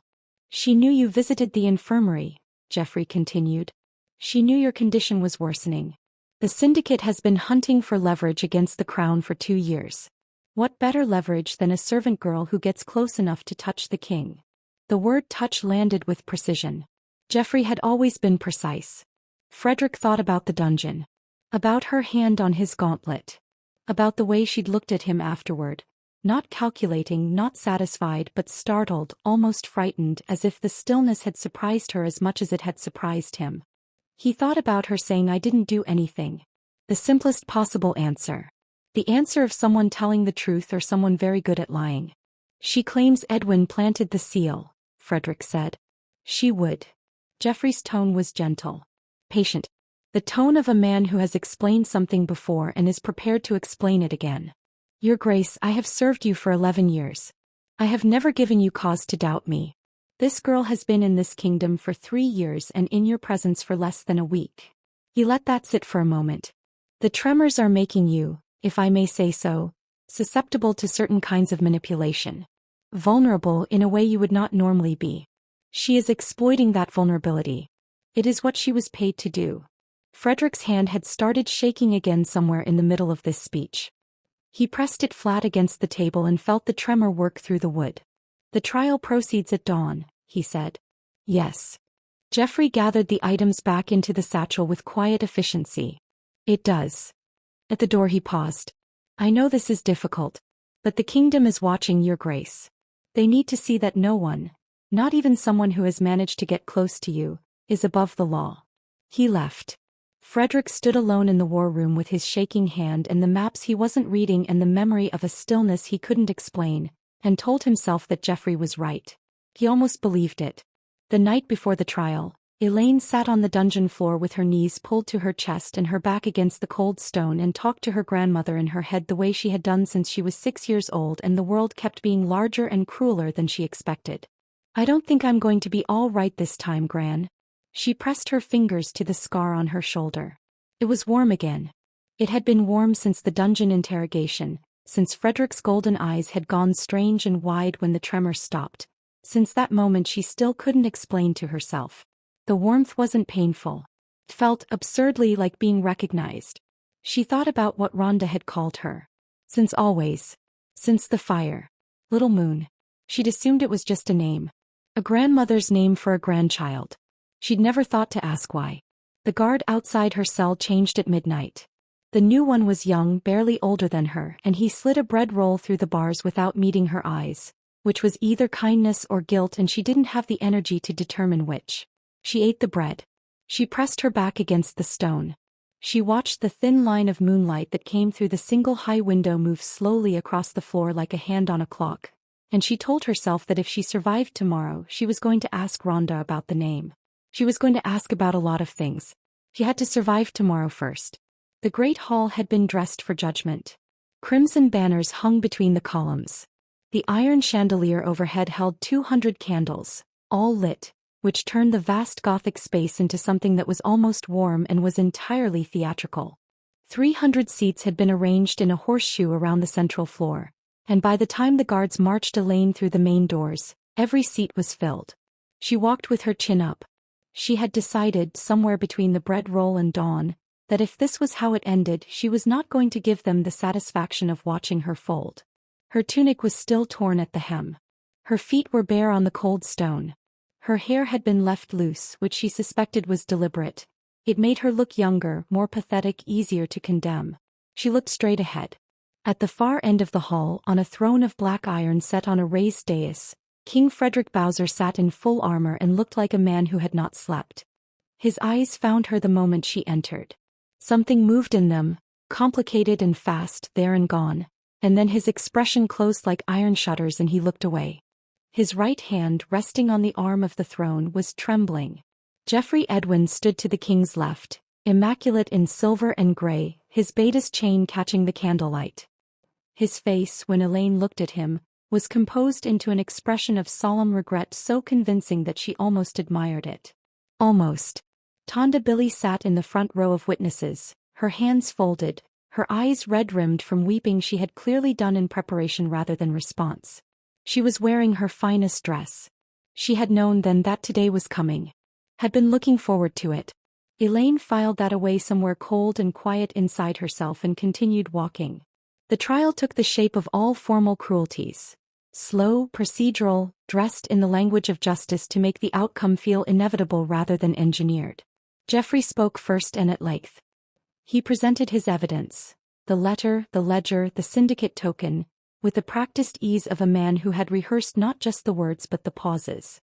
"She knew you visited the infirmary," Geoffrey continued. "She knew your condition was worsening. The syndicate has been hunting for leverage against the crown for 2 years. What better leverage than a servant girl who gets close enough to touch the king?" The word touch landed with precision. Geoffrey had always been precise. Frederick thought about the dungeon. About her hand on his gauntlet. About the way she'd looked at him afterward. Not calculating, not satisfied, but startled, almost frightened, as if the stillness had surprised her as much as it had surprised him. He thought about her saying, "I didn't do anything." The simplest possible answer. The answer of someone telling the truth or someone very good at lying. "She claims Edwin planted the seal," Frederick said. "She would." Geoffrey's tone was gentle. Patient. The tone of a man who has explained something before and is prepared to explain it again. "Your Grace, I have served you for 11 years. I have never given you cause to doubt me. This girl has been in this kingdom for 3 years and in your presence for less than a week." He let that sit for a moment. "The tremors are making you, if I may say so, susceptible to certain kinds of manipulation. Vulnerable in a way you would not normally be. She is exploiting that vulnerability. It is what she was paid to do." Frederick's hand had started shaking again somewhere in the middle of this speech. He pressed it flat against the table and felt the tremor work through the wood. "The trial proceeds at dawn," he said. "Yes." Geoffrey gathered the items back into the satchel with quiet efficiency. "It does." At the door he paused. "I know this is difficult. But the kingdom is watching, Your Grace. They need to see that no one, not even someone who has managed to get close to you, is above the law." He left. Frederick stood alone in the war room with his shaking hand and the maps he wasn't reading and the memory of a stillness he couldn't explain, and told himself that Geoffrey was right. He almost believed it. The night before the trial, Elaine sat on the dungeon floor with her knees pulled to her chest and her back against the cold stone and talked to her grandmother in her head the way she had done since she was 6 years old, and the world kept being larger and crueler than she expected. "I don't think I'm going to be all right this time, Gran." She pressed her fingers to the scar on her shoulder. It was warm again. It had been warm since the dungeon interrogation, since Frederick's golden eyes had gone strange and wide when the tremor stopped, Since that moment she still couldn't explain to herself. The warmth wasn't painful. It felt absurdly like being recognized. She thought about what Rhonda had called her. Since always. Since the fire. Little Moon. She'd assumed it was just a name. A grandmother's name for a grandchild. She'd never thought to ask why. The guard outside her cell changed at midnight. The new one was young, barely older than her, and he slid a bread roll through the bars without meeting her eyes, which was either kindness or guilt, and she didn't have the energy to determine which. She ate the bread. She pressed her back against the stone. She watched the thin line of moonlight that came through the single high window move slowly across the floor like a hand on a clock. And she told herself that if she survived tomorrow, she was going to ask Rhonda about the name. She was going to ask about a lot of things. She had to survive tomorrow first. The great hall had been dressed for judgment. Crimson banners hung between the columns. The iron chandelier overhead held 200 candles, all lit, which turned the vast Gothic space into something that was almost warm and was entirely theatrical. 300 seats had been arranged in a horseshoe around the central floor, and by the time the guards marched Elaine through the main doors, every seat was filled. She walked with her chin up. She had decided, somewhere between the bread roll and dawn, that if this was how it ended, she was not going to give them the satisfaction of watching her fold. Her tunic was still torn at the hem. Her feet were bare on the cold stone. Her hair had been left loose, which she suspected was deliberate. It made her look younger, more pathetic, easier to condemn. She looked straight ahead. At the far end of the hall, on a throne of black iron set on a raised dais, King Frederick Bowser sat in full armor and looked like a man who had not slept. His eyes found her the moment she entered. Something moved in them, complicated and fast, there and gone, and then his expression closed like iron shutters and he looked away. His right hand, resting on the arm of the throne, was trembling. Geoffrey Edwin stood to the king's left, immaculate in silver and gray, his Baetis chain catching the candlelight. His face, when Elaine looked at him, was composed into an expression of solemn regret so convincing that she almost admired it. Almost. Tonda Billy sat in the front row of witnesses, her hands folded, her eyes red-rimmed from weeping she had clearly done in preparation rather than response. She was wearing her finest dress. She had known then that today was coming. Had been looking forward to it. Elaine filed that away somewhere cold and quiet inside herself and continued walking. The trial took the shape of all formal cruelties. Slow, procedural, dressed in the language of justice to make the outcome feel inevitable rather than engineered. Geoffrey spoke first and at length. He presented his evidence. The letter, the ledger, the syndicate token, with the practiced ease of a man who had rehearsed not just the words but the pauses.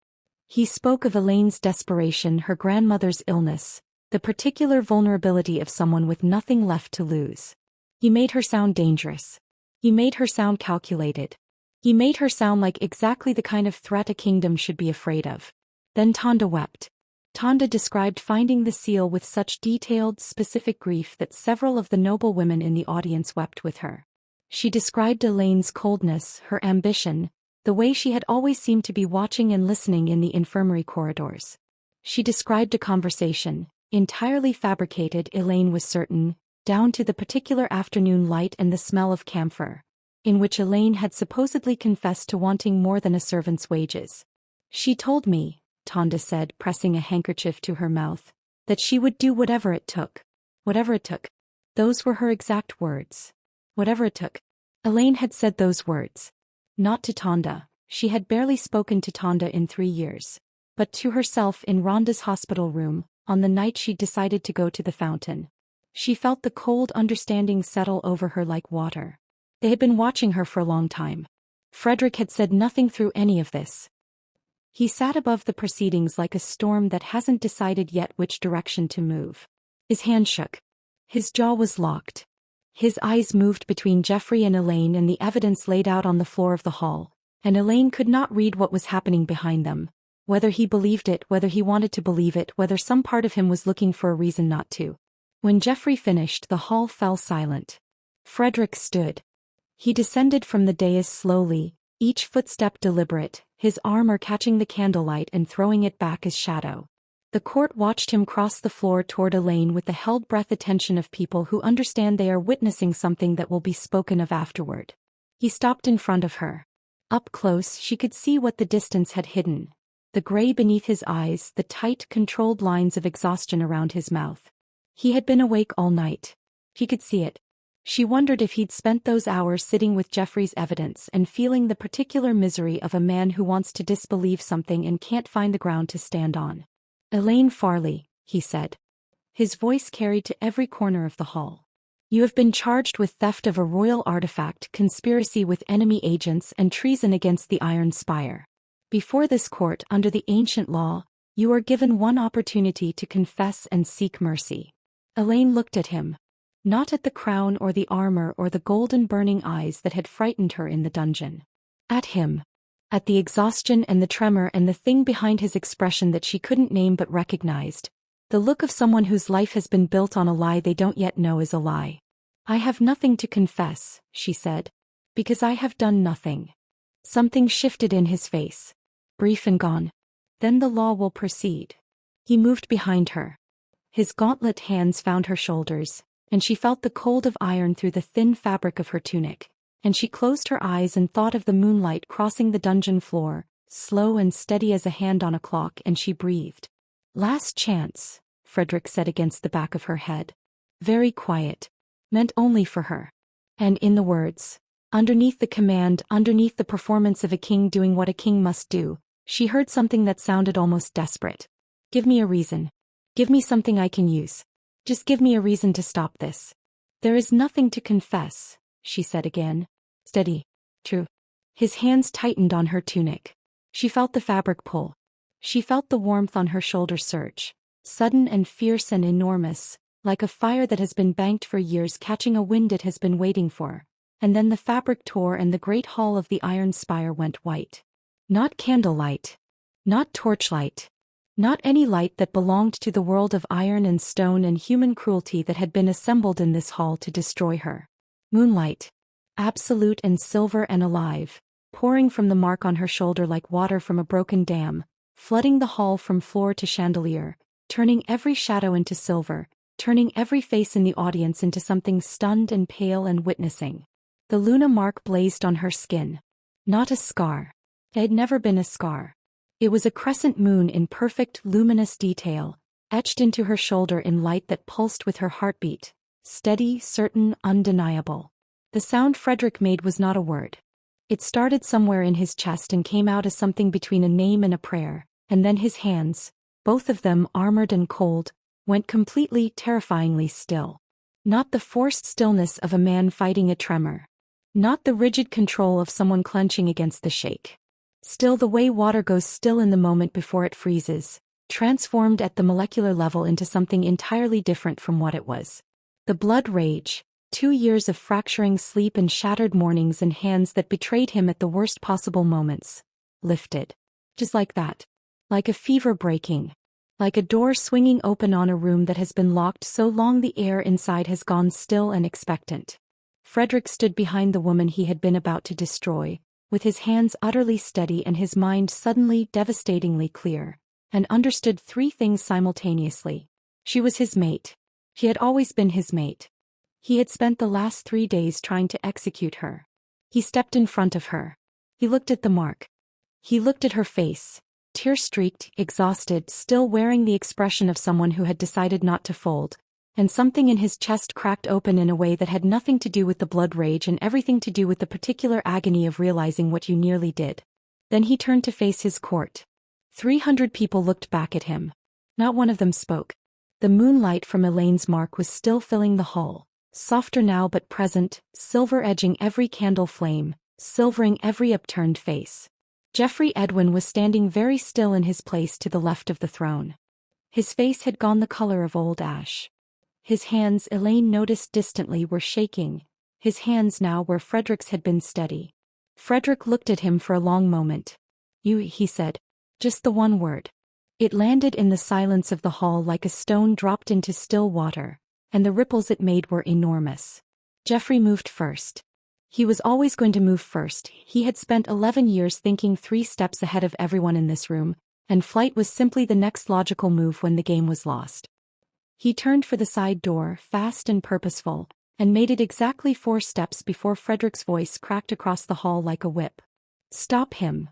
He spoke of Elaine's desperation, her grandmother's illness, the particular vulnerability of someone with nothing left to lose. He made her sound dangerous. He made her sound calculated. He made her sound like exactly the kind of threat a kingdom should be afraid of. Then Tonda wept. Tonda described finding the seal with such detailed, specific grief that several of the noble women in the audience wept with her. She described Elaine's coldness, her ambition, the way she had always seemed to be watching and listening in the infirmary corridors. She described a conversation, entirely fabricated, Elaine was certain, down to the particular afternoon light and the smell of camphor, in which Elaine had supposedly confessed to wanting more than a servant's wages. She told me, Tonda said, pressing a handkerchief to her mouth, that she would do whatever it took. Whatever it took. Those were her exact words. Whatever it took. Elaine had said those words. Not to Tonda. She had barely spoken to Tonda in 3 years. But to herself in Rhonda's hospital room, on the night she decided to go to the fountain. She felt the cold understanding settle over her like water. They had been watching her for a long time. Frederick had said nothing through any of this. He sat above the proceedings like a storm that hasn't decided yet which direction to move. His hand shook. His jaw was locked. His eyes moved between Geoffrey and Elaine and the evidence laid out on the floor of the hall, and Elaine could not read what was happening behind them, whether he believed it, whether he wanted to believe it, whether some part of him was looking for a reason not to. When Geoffrey finished, the hall fell silent. Frederick stood. He descended from the dais slowly, each footstep deliberate, his armor catching the candlelight and throwing it back as shadow. The court watched him cross the floor toward Elaine with the held-breath attention of people who understand they are witnessing something that will be spoken of afterward. He stopped in front of her. Up close she could see what the distance had hidden. The gray beneath his eyes, the tight, controlled lines of exhaustion around his mouth. He had been awake all night. She could see it. She wondered if he'd spent those hours sitting with Jeffrey's evidence and feeling the particular misery of a man who wants to disbelieve something and can't find the ground to stand on. "Elaine Farley," he said. His voice carried to every corner of the hall. "You have been charged with theft of a royal artifact, conspiracy with enemy agents, and treason against the Iron Spire. Before this court, under the ancient law, you are given one opportunity to confess and seek mercy." Elaine looked at him. Not at the crown or the armor or the golden burning eyes that had frightened her in the dungeon. At him. At the exhaustion and the tremor and the thing behind his expression that she couldn't name but recognized. The look of someone whose life has been built on a lie they don't yet know is a lie. "I have nothing to confess," she said. "Because I have done nothing." Something shifted in his face. Brief and gone. "Then the law will proceed." He moved behind her. His gauntlet hands found her shoulders, and she felt the cold of iron through the thin fabric of her tunic, and she closed her eyes and thought of the moonlight crossing the dungeon floor, slow and steady as a hand on a clock, and she breathed. "Last chance," Frederick said against the back of her head. Very quiet. Meant only for her. And in the words, underneath the command, underneath the performance of a king doing what a king must do, she heard something that sounded almost desperate. "Give me a reason. Give me something I can use. Just give me a reason to stop this." "There is nothing to confess," she said again. Steady. True. His hands tightened on her tunic. She felt the fabric pull. She felt the warmth on her shoulder surge. Sudden and fierce and enormous, like a fire that has been banked for years catching a wind it has been waiting for. And then the fabric tore and the great hall of the Iron Spire went white. Not candlelight. Not torchlight. Not any light that belonged to the world of iron and stone and human cruelty that had been assembled in this hall to destroy her. Moonlight. Absolute and silver and alive, pouring from the mark on her shoulder like water from a broken dam, flooding the hall from floor to chandelier, turning every shadow into silver, turning every face in the audience into something stunned and pale and witnessing. The Luna mark blazed on her skin. Not a scar. It had never been a scar. It was a crescent moon in perfect, luminous detail, etched into her shoulder in light that pulsed with her heartbeat. Steady, certain, undeniable. The sound Frederick made was not a word. It started somewhere in his chest and came out as something between a name and a prayer, and then his hands, both of them armored and cold, went completely, terrifyingly still. Not the forced stillness of a man fighting a tremor. Not the rigid control of someone clenching against the shake. Still the way water goes still in the moment before it freezes, transformed at the molecular level into something entirely different from what it was. The blood rage, 2 years of fracturing sleep and shattered mornings and hands that betrayed him at the worst possible moments, lifted. Just like that. Like a fever breaking. Like a door swinging open on a room that has been locked so long the air inside has gone still and expectant. Frederick stood behind the woman he had been about to destroy, with his hands utterly steady and his mind suddenly devastatingly clear, and understood 3 things simultaneously. She was his mate. She had always been his mate. He had spent the last 3 days trying to execute her. He stepped in front of her. He looked at the mark. He looked at her face, tear-streaked, exhausted, still wearing the expression of someone who had decided not to fold, and something in his chest cracked open in a way that had nothing to do with the blood rage and everything to do with the particular agony of realizing what you nearly did. Then he turned to face his court. 300 people looked back at him. Not one of them spoke. The moonlight from Elaine's mark was still filling the hall, softer now but present, silver edging every candle flame, silvering every upturned face. Jeffrey Edwin was standing very still in his place to the left of the throne. His face had gone the color of old ash. His hands, Elaine noticed distantly, were shaking. His hands now where Frederick's had been steady. Frederick looked at him for a long moment. "You," he said. Just the one word. It landed in the silence of the hall like a stone dropped into still water, and the ripples it made were enormous. Jeffrey moved first. He was always going to move first. He had spent 11 years thinking 3 steps ahead of everyone in this room, and flight was simply the next logical move when the game was lost. He turned for the side door, fast and purposeful, and made it exactly 4 steps before Frederick's voice cracked across the hall like a whip. Stop him.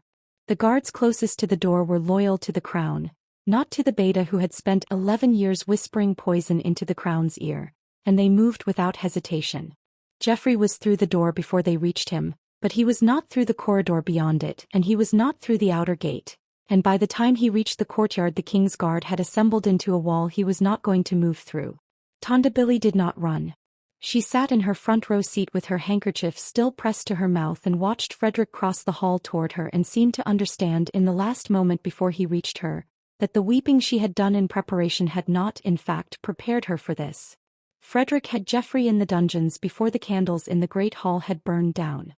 The guards closest to the door were loyal to the crown, not to the beta who had spent 11 years whispering poison into the crown's ear, and they moved without hesitation. Jeffrey was through the door before they reached him, but he was not through the corridor beyond it, and he was not through the outer gate, and by the time he reached the courtyard the king's guard had assembled into a wall he was not going to move through. Tondabilly did not run. She sat in her front row seat with her handkerchief still pressed to her mouth and watched Frederick cross the hall toward her and seemed to understand in the last moment before he reached her, that the weeping she had done in preparation had not, in fact, prepared her for this. Frederick had Jeffrey in the dungeons before the candles in the great hall had burned down.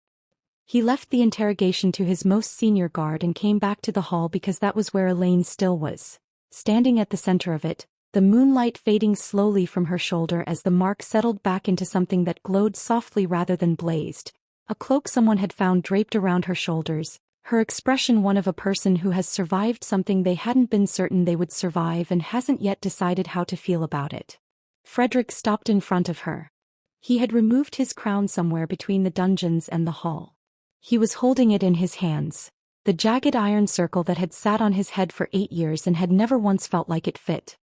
He left the interrogation to his most senior guard and came back to the hall because that was where Elaine still was. Standing at the center of it, the moonlight fading slowly from her shoulder as the mark settled back into something that glowed softly rather than blazed, a cloak someone had found draped around her shoulders, her expression one of a person who has survived something they hadn't been certain they would survive and hasn't yet decided how to feel about it. Frederick stopped in front of her. He had removed his crown somewhere between the dungeons and the hall. He was holding it in his hands, the jagged iron circle that had sat on his head for 8 years and had never once felt like it fit.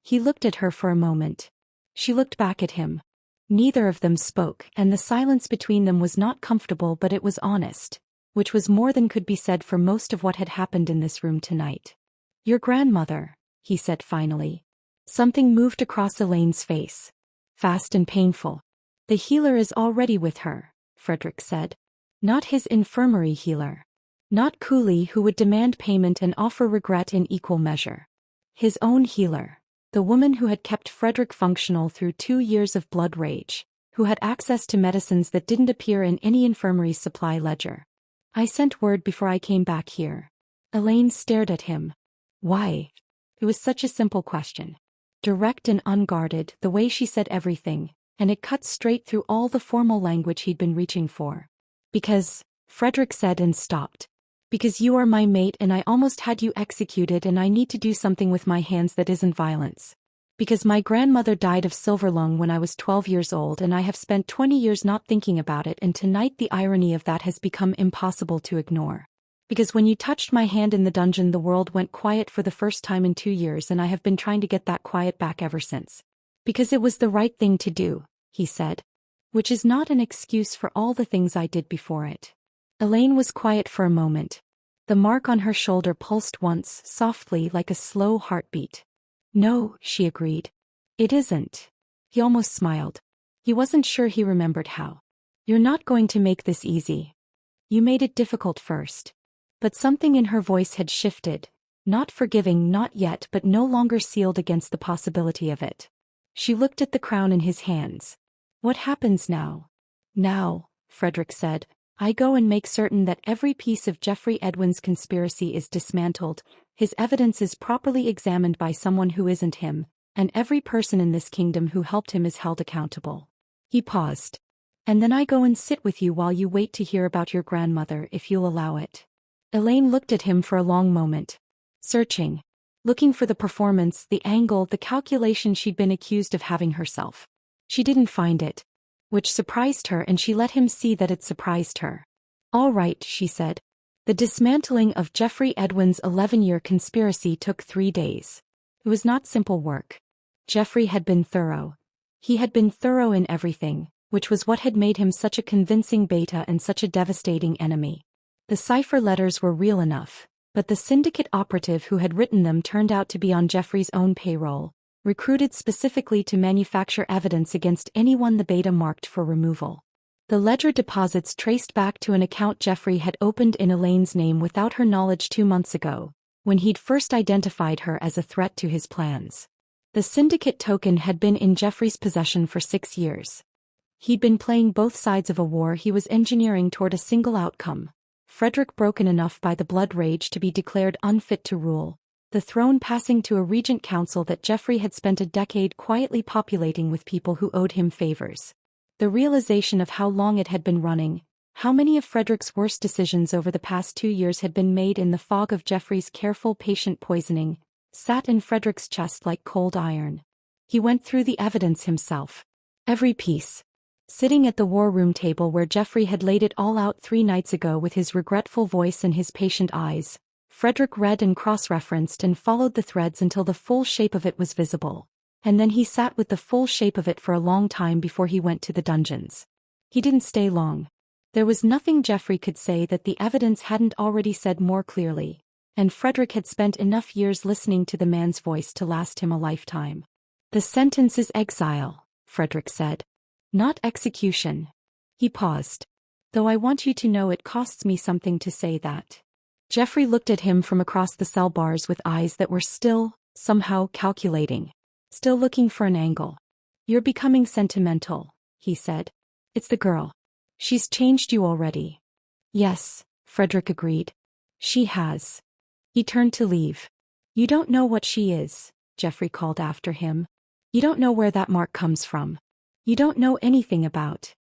He looked at her for a moment. She looked back at him. Neither of them spoke, and the silence between them was not comfortable but it was honest, which was more than could be said for most of what had happened in this room tonight. "Your grandmother," he said finally. Something moved across Elaine's face. Fast and painful. "The healer is already with her," Frederick said. "Not his infirmary healer. Not Cooley who would demand payment and offer regret in equal measure. His own healer. The woman who had kept Frederick functional through 2 years of blood rage, who had access to medicines that didn't appear in any infirmary's supply ledger. I sent word before I came back here." Elaine stared at him. Why? It was such a simple question. Direct and unguarded, the way she said everything, and it cut straight through all the formal language he'd been reaching for. "Because," Frederick said and stopped. "Because you are my mate and I almost had you executed and I need to do something with my hands that isn't violence. Because my grandmother died of silver lung when I was 12 years old and I have spent 20 years not thinking about it and tonight the irony of that has become impossible to ignore. Because when you touched my hand in the dungeon the world went quiet for the first time in 2 years and I have been trying to get that quiet back ever since. Because it was the right thing to do," he said. "Which is not an excuse for all the things I did before it." Elaine was quiet for a moment. The mark on her shoulder pulsed once, softly like a slow heartbeat. "No," she agreed. "It isn't." He almost smiled. He wasn't sure he remembered how. "You're not going to make this easy. You made it difficult first." But something in her voice had shifted. Not forgiving, not yet, but no longer sealed against the possibility of it. She looked at the crown in his hands. "What happens now?" "Now," Frederick said, "I go and make certain that every piece of Jeffrey Edwin's conspiracy is dismantled, his evidence is properly examined by someone who isn't him, and every person in this kingdom who helped him is held accountable." He paused. "And then I go and sit with you while you wait to hear about your grandmother if you'll allow it." Elaine looked at him for a long moment. Searching. Looking for the performance, the angle, the calculation she'd been accused of having herself. She didn't find it. Which surprised her and she let him see that it surprised her. "All right," she said. "The dismantling of Jeffrey Edwin's 11-year conspiracy took 3 days. It was not simple work. Jeffrey had been thorough. He had been thorough in everything, which was what had made him such a convincing beta and such a devastating enemy. The cipher letters were real enough, but the syndicate operative who had written them turned out to be on Jeffrey's own payroll, recruited specifically to manufacture evidence against anyone the beta marked for removal. The ledger deposits traced back to an account Jeffrey had opened in Elaine's name without her knowledge 2 months ago, when he'd first identified her as a threat to his plans. The syndicate token had been in Jeffrey's possession for 6 years. He'd been playing both sides of a war he was engineering toward a single outcome. Frederick broken enough by the blood rage to be declared unfit to rule, the throne passing to a regent council that Jeffrey had spent a decade quietly populating with people who owed him favors. The realization of how long it had been running, how many of Frederick's worst decisions over the past 2 years had been made in the fog of Jeffrey's careful patient poisoning, sat in Frederick's chest like cold iron. He went through the evidence himself. Every piece. Sitting at the war room table where Jeffrey had laid it all out 3 nights ago with his regretful voice and his patient eyes, Frederick read and cross-referenced and followed the threads until the full shape of it was visible. And then he sat with the full shape of it for a long time before he went to the dungeons. He didn't stay long. There was nothing Jeffrey could say that the evidence hadn't already said more clearly, and Frederick had spent enough years listening to the man's voice to last him a lifetime. "The sentence is exile," Frederick said. "Not execution." He paused. "Though I want you to know it costs me something to say that." Jeffrey looked at him from across the cell bars with eyes that were still, somehow, calculating. Still looking for an angle. "You're becoming sentimental," he said. "It's the girl. She's changed you already." "Yes," Frederick agreed. "She has." He turned to leave. "You don't know what she is," Jeffrey called after him. "You don't know where that mark comes from. You don't know anything about."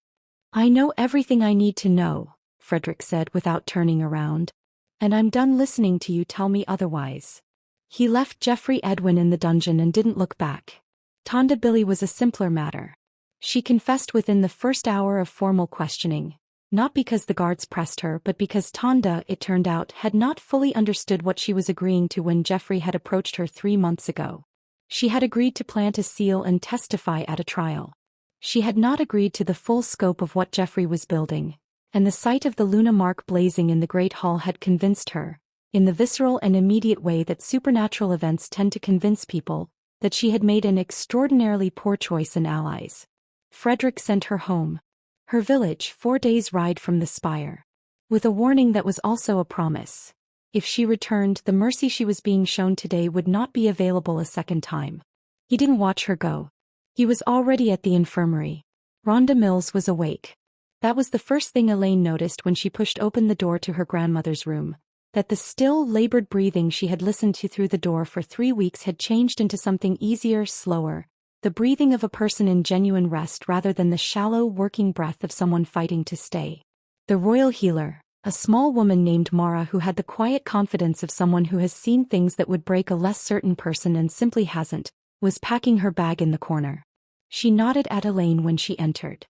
"I know everything I need to know," Frederick said without turning around. "And I'm done listening to you tell me otherwise." He left Jeffrey Edwin in the dungeon and didn't look back. Tonda Billy was a simpler matter. She confessed within the first hour of formal questioning, not because the guards pressed her but because Tonda, it turned out, had not fully understood what she was agreeing to when Jeffrey had approached her 3 months ago. She had agreed to plant a seal and testify at a trial. She had not agreed to the full scope of what Jeffrey was building, and the sight of the Luna mark blazing in the Great Hall had convinced her, in the visceral and immediate way that supernatural events tend to convince people, that she had made an extraordinarily poor choice in allies. Frederick sent her home. Her village, 4 days' ride from the spire. With a warning that was also a promise. If she returned, the mercy she was being shown today would not be available a second time. He didn't watch her go. He was already at the infirmary. Rhonda Mills was awake. That was the first thing Elaine noticed when she pushed open the door to her grandmother's room. That the still, labored breathing she had listened to through the door for 3 weeks had changed into something easier, slower, the breathing of a person in genuine rest rather than the shallow, working breath of someone fighting to stay. The royal healer, a small woman named Mara who had the quiet confidence of someone who has seen things that would break a less certain person and simply hasn't, was packing her bag in the corner. She nodded at Elaine when she entered.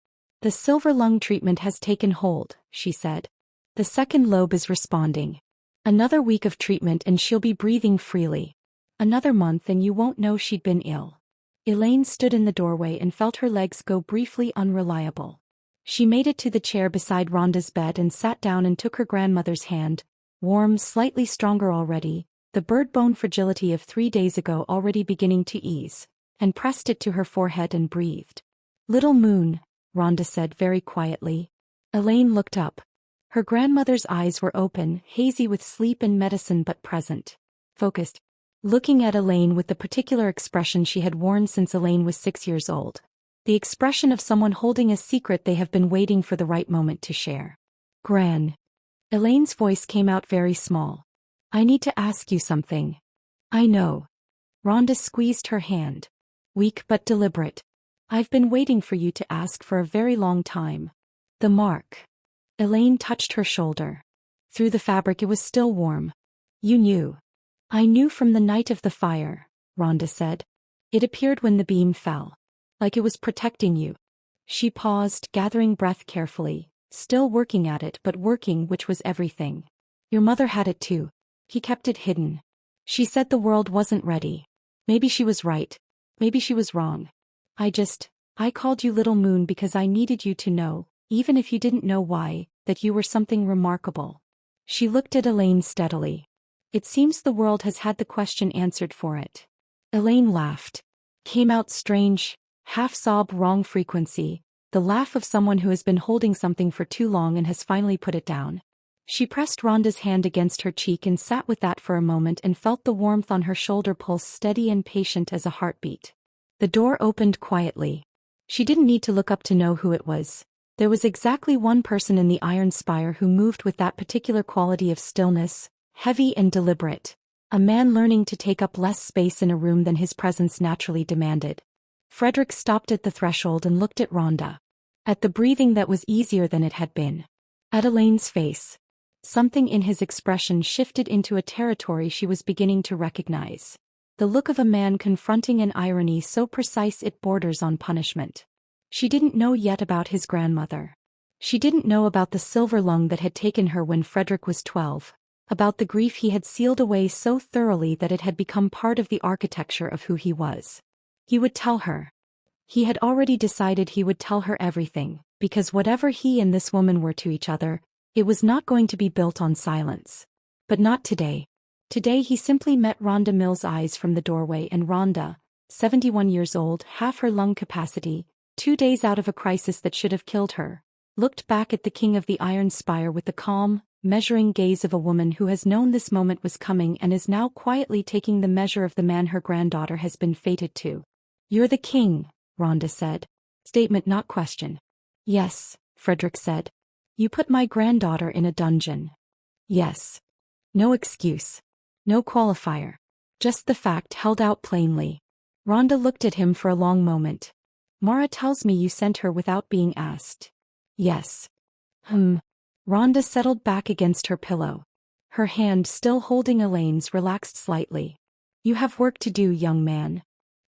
"The silver lung treatment has taken hold," she said. "The second lobe is responding. Another week of treatment and she'll be breathing freely. Another month and you won't know she'd been ill." Elaine stood in the doorway and felt her legs go briefly unreliable. She made it to the chair beside Rhonda's bed and sat down and took her grandmother's hand, warm, slightly stronger already, the bird-bone fragility of 3 days ago already beginning to ease, and pressed it to her forehead and breathed. "Little moon," Rhonda said very quietly. Elaine looked up. Her grandmother's eyes were open, hazy with sleep and medicine but present. Focused. Looking at Elaine with the particular expression she had worn since Elaine was 6 years old. The expression of someone holding a secret they have been waiting for the right moment to share. "Gran." Elaine's voice came out very small. "I need to ask you something." "I know." Rhonda squeezed her hand. Weak but deliberate. "I've been waiting for you to ask for a very long time." "The mark." Elaine touched her shoulder. Through the fabric it was still warm. "You knew." "I knew from the night of the fire," Rhonda said. "It appeared when the beam fell. Like it was protecting you." She paused, gathering breath carefully, still working at it but working, which was everything. "Your mother had it too. He kept it hidden. She said the world wasn't ready. Maybe she was right. Maybe she was wrong. I called you Little Moon because I needed you to know, even if you didn't know why, that you were something remarkable." She looked at Elaine steadily. "It seems the world has had the question answered for it." Elaine laughed. Came out strange, half-sob wrong frequency, the laugh of someone who has been holding something for too long and has finally put it down. She pressed Rhonda's hand against her cheek and sat with that for a moment and felt the warmth on her shoulder pulse steady and patient as a heartbeat. The door opened quietly. She didn't need to look up to know who it was. There was exactly one person in the Iron Spire who moved with that particular quality of stillness, heavy and deliberate. A man learning to take up less space in a room than his presence naturally demanded. Frederick stopped at the threshold and looked at Rhonda. At the breathing that was easier than it had been. At Elaine's face. Something in his expression shifted into a territory she was beginning to recognize. The look of a man confronting an irony so precise it borders on punishment. She didn't know yet about his grandmother. She didn't know about the silver lung that had taken her when Frederick was 12, about the grief he had sealed away so thoroughly that it had become part of the architecture of who he was. He would tell her. He had already decided he would tell her everything, because whatever he and this woman were to each other, it was not going to be built on silence. But not today. Today he simply met Rhonda Mill's eyes from the doorway, and Rhonda, 71 years old, half her lung capacity, 2 days out of a crisis that should have killed her, looked back at the king of the Iron Spire with the calm, measuring gaze of a woman who has known this moment was coming and is now quietly taking the measure of the man her granddaughter has been fated to. "You're the king," Rhonda said. Statement, not question. "Yes," Frederick said. "You put my granddaughter in a dungeon." "Yes." No excuse. No qualifier. Just the fact held out plainly. Rhonda looked at him for a long moment. "Mara tells me you sent her without being asked." "Yes." Rhonda settled back against her pillow. Her hand, still holding Elaine's, relaxed slightly. "You have work to do, young man."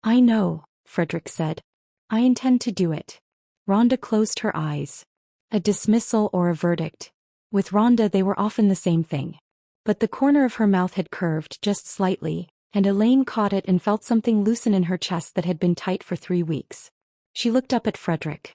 "I know," Frederick said. "I intend to do it." Rhonda closed her eyes. A dismissal or a verdict. With Rhonda they were often the same thing. But the corner of her mouth had curved just slightly, and Elaine caught it and felt something loosen in her chest that had been tight for 3 weeks. She looked up at Frederick.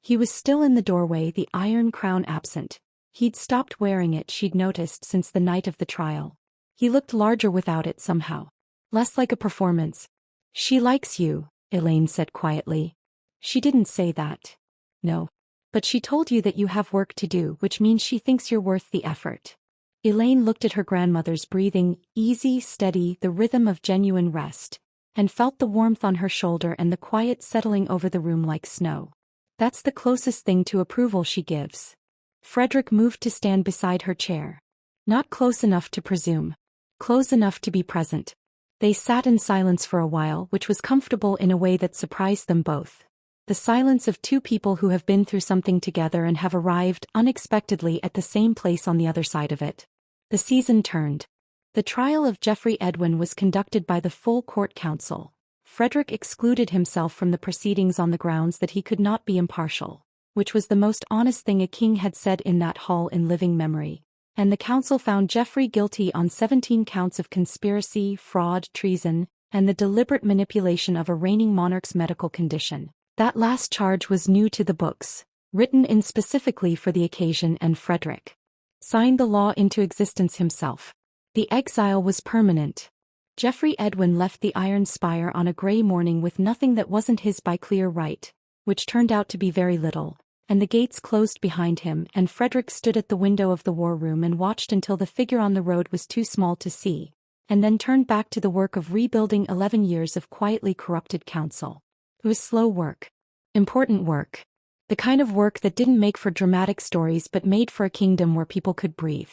He was still in the doorway, the iron crown absent. He'd stopped wearing it, she'd noticed, since the night of the trial. He looked larger without it somehow. Less like a performance. "She likes you," Elaine said quietly. "She didn't say that." "No. But she told you that you have work to do, which means she thinks you're worth the effort." Elaine looked at her grandmother's breathing, easy, steady, the rhythm of genuine rest, and felt the warmth on her shoulder and the quiet settling over the room like snow. "That's the closest thing to approval she gives." Frederick moved to stand beside her chair. Not close enough to presume. Close enough to be present. They sat in silence for a while, which was comfortable in a way that surprised them both. The silence of 2 people who have been through something together and have arrived unexpectedly at the same place on the other side of it. The season turned. The trial of Jeffrey Edwin was conducted by the full court council. Frederick excluded himself from the proceedings on the grounds that he could not be impartial, which was the most honest thing a king had said in that hall in living memory. And the council found Jeffrey guilty on 17 counts of conspiracy, fraud, treason, and the deliberate manipulation of a reigning monarch's medical condition. That last charge was new to the books, written in specifically for the occasion, and Frederick signed the law into existence himself. The exile was permanent. Jeffrey Edwin left the Iron Spire on a gray morning with nothing that wasn't his by clear right, which turned out to be very little, and the gates closed behind him, and Frederick stood at the window of the war room and watched until the figure on the road was too small to see, and then turned back to the work of rebuilding 11 years of quietly corrupted council. It was slow work. Important work. The kind of work that didn't make for dramatic stories but made for a kingdom where people could breathe.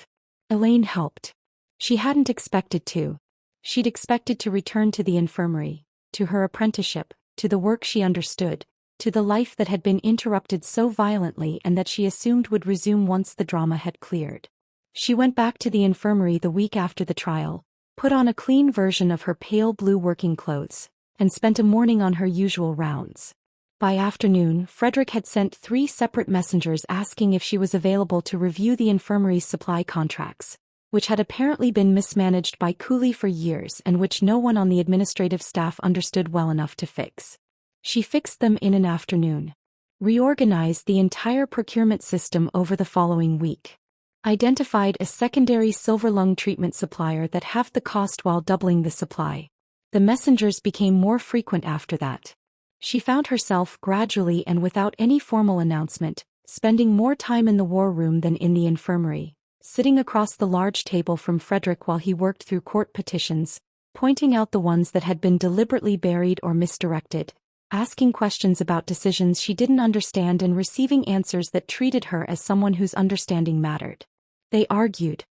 Elaine helped. She hadn't expected to. She'd expected to return to the infirmary, to her apprenticeship, to the work she understood, to the life that had been interrupted so violently and that she assumed would resume once the drama had cleared. She went back to the infirmary the week after the trial, put on a clean version of her pale blue working clothes, and spent a morning on her usual rounds. By afternoon, Frederick had sent 3 separate messengers asking if she was available to review the infirmary's supply contracts, which had apparently been mismanaged by Cooley for years and which no one on the administrative staff understood well enough to fix. She fixed them in an afternoon. Reorganized the entire procurement system over the following week. Identified a secondary silver lung treatment supplier that halved the cost while doubling the supply. The messengers became more frequent after that. She found herself gradually and without any formal announcement, spending more time in the war room than in the infirmary, sitting across the large table from Frederick while he worked through court petitions, pointing out the ones that had been deliberately buried or misdirected, asking questions about decisions she didn't understand and receiving answers that treated her as someone whose understanding mattered. They argued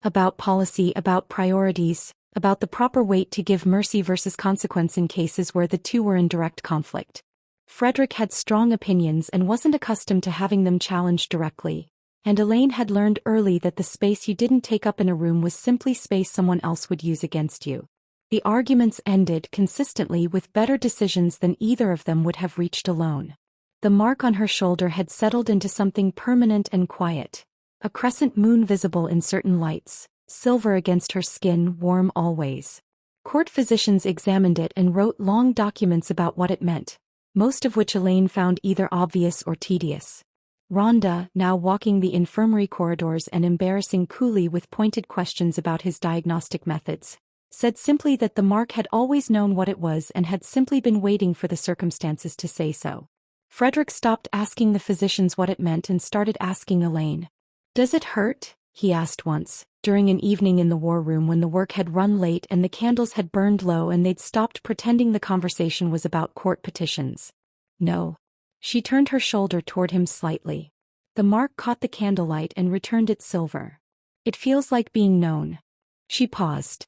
about policy, about priorities, about the proper weight to give mercy versus consequence in cases where the two were in direct conflict. Frederick had strong opinions and wasn't accustomed to having them challenged directly, and Elaine had learned early that the space you didn't take up in a room was simply space someone else would use against you. The arguments ended consistently with better decisions than either of them would have reached alone. The mark on her shoulder had settled into something permanent and quiet. A crescent moon visible in certain lights, silver against her skin, warm always. Court physicians examined it and wrote long documents about what it meant, most of which Elaine found either obvious or tedious. Rhonda, now walking the infirmary corridors and embarrassing Cooley with pointed questions about his diagnostic methods, said simply that the mark had always known what it was and had simply been waiting for the circumstances to say so. Frederick stopped asking the physicians what it meant and started asking Elaine. "Does it hurt?" he asked once, during an evening in the war room when the work had run late and the candles had burned low and they'd stopped pretending the conversation was about court petitions. "No." She turned her shoulder toward him slightly. The mark caught the candlelight and returned it silver. "It feels like being known." She paused.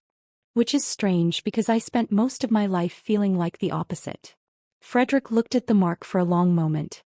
"Which is strange because I spent most of my life feeling like the opposite." Frederick looked at the mark for a long moment.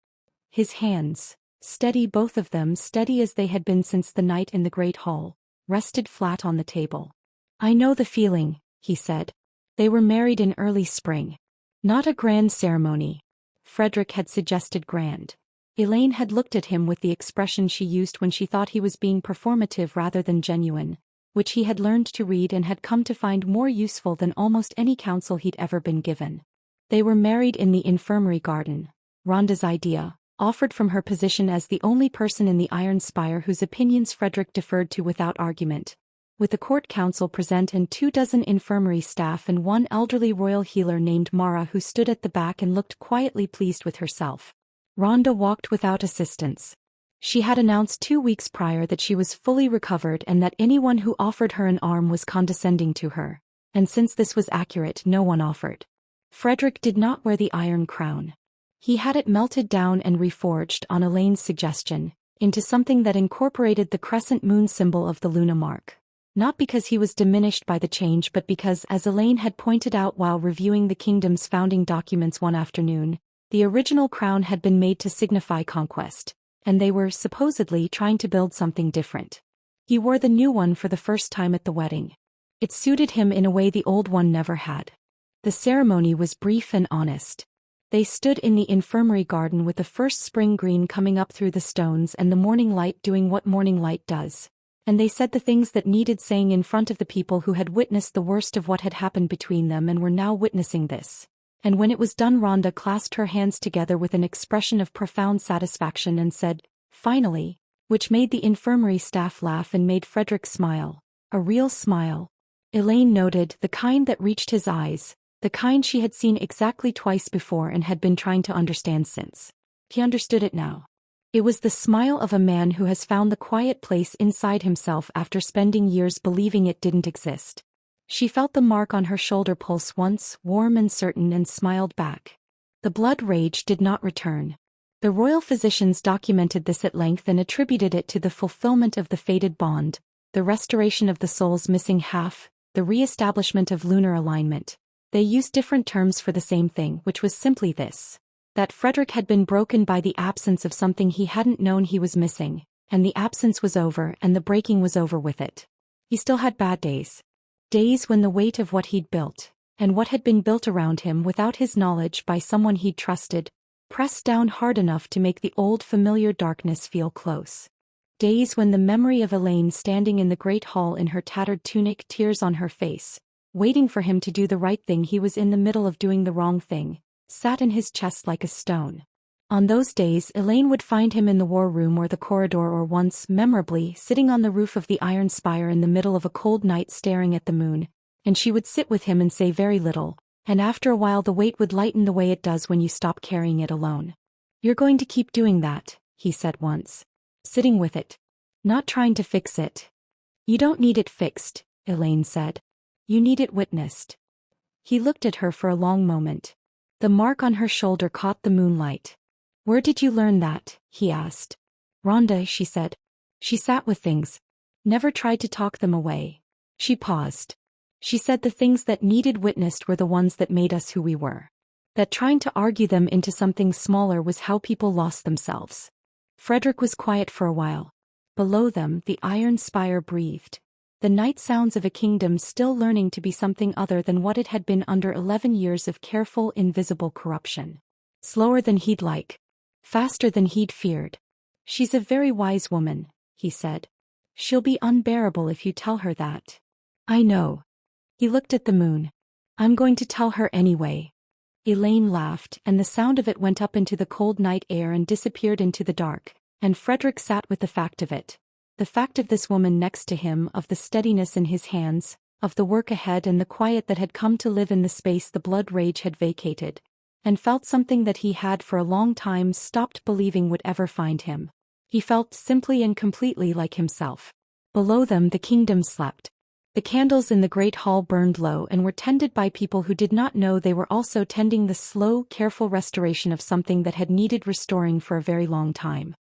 His hands, steady, both of them steady as they had been since the night in the great hall, rested flat on the table. "I know the feeling," he said. "They were married in early spring. Not a grand ceremony." Frederick had suggested grand. Elaine had looked at him with the expression she used when she thought he was being performative rather than genuine, which he had learned to read and had come to find more useful than almost any counsel he'd ever been given. They were married in the infirmary garden. Rhonda's idea, offered from her position as the only person in the Iron Spire whose opinions Frederick deferred to without argument, with the court council present and 24 infirmary staff and one elderly royal healer named Mara who stood at the back and looked quietly pleased with herself. Rhonda walked without assistance. She had announced 2 weeks prior that she was fully recovered and that anyone who offered her an arm was condescending to her, and since this was accurate, no one offered. Frederick did not wear the iron crown. He had it melted down and reforged on Elaine's suggestion, into something that incorporated the crescent moon symbol of the Luna mark. Not because he was diminished by the change but because, as Elaine had pointed out while reviewing the kingdom's founding documents one afternoon, the original crown had been made to signify conquest, and they were, supposedly, trying to build something different. He wore the new one for the first time at the wedding. It suited him in a way the old one never had. The ceremony was brief and honest. They stood in the infirmary garden with the first spring green coming up through the stones and the morning light doing what morning light does. And they said the things that needed saying in front of the people who had witnessed the worst of what had happened between them and were now witnessing this. And when it was done, Rhonda clasped her hands together with an expression of profound satisfaction and said, "Finally," which made the infirmary staff laugh and made Frederick smile. A real smile. Elaine noted, the kind that reached his eyes, the kind she had seen exactly twice before and had been trying to understand since. He understood it now. It was the smile of a man who has found the quiet place inside himself after spending years believing it didn't exist. She felt the mark on her shoulder pulse once, warm and certain, and smiled back. The blood rage did not return. The royal physicians documented this at length and attributed it to the fulfillment of the fated bond, the restoration of the soul's missing half, the re-establishment of lunar alignment. They used different terms for the same thing, which was simply this: that Frederick had been broken by the absence of something he hadn't known he was missing, and the absence was over and the breaking was over with it. He still had bad days. Days when the weight of what he'd built, and what had been built around him without his knowledge by someone he'd trusted, pressed down hard enough to make the old familiar darkness feel close. Days when the memory of Elaine standing in the great hall in her tattered tunic, tears on her face, waiting for him to do the right thing, he was in the middle of doing the wrong thing, sat in his chest like a stone. On those days Elaine would find him in the war room or the corridor, or once, memorably, sitting on the roof of the Iron Spire in the middle of a cold night staring at the moon, and she would sit with him and say very little, and after a while the weight would lighten the way it does when you stop carrying it alone. "You're going to keep doing that," he said once. "Sitting with it. Not trying to fix it." "You don't need it fixed," Elaine said. "You need it witnessed." He looked at her for a long moment. The mark on her shoulder caught the moonlight. "Where did you learn that?" he asked. "Rhonda," she said. "She sat with things. Never tried to talk them away." She paused. "She said the things that needed witnessed were the ones that made us who we were. That trying to argue them into something smaller was how people lost themselves." Frederick was quiet for a while. Below them, the Iron Spire breathed. The night sounds of a kingdom still learning to be something other than what it had been under 11 years of careful, invisible corruption. Slower than he'd like. faster than he'd feared. She's a very wise woman, he said. She'll be unbearable if you tell her that. I know. He looked at the moon. I'm going to tell her anyway. Elaine laughed, and the sound of it went up into the cold night air and disappeared into the dark, and Frederick sat with the fact of it. The fact of this woman next to him, of the steadiness in his hands, of the work ahead and the quiet that had come to live in the space the blood rage had vacated, and felt something that he had for a long time stopped believing would ever find him. He felt simply and completely like himself. Below them the kingdom slept. The candles in the great hall burned low and were tended by people who did not know they were also tending the slow, careful restoration of something that had needed restoring for a very long time.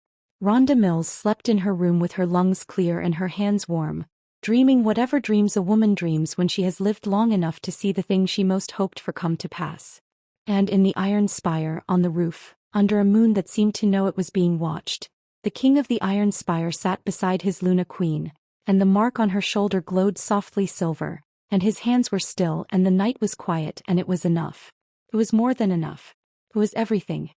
Rhonda Mills slept in her room with her lungs clear and her hands warm, dreaming whatever dreams a woman dreams when she has lived long enough to see the thing she most hoped for come to pass. And in the iron spire, on the roof, under a moon that seemed to know it was being watched, the king of the iron spire sat beside his Luna Queen, and the mark on her shoulder glowed softly silver, and his hands were still and the night was quiet, and it was enough. It was more than enough. It was everything.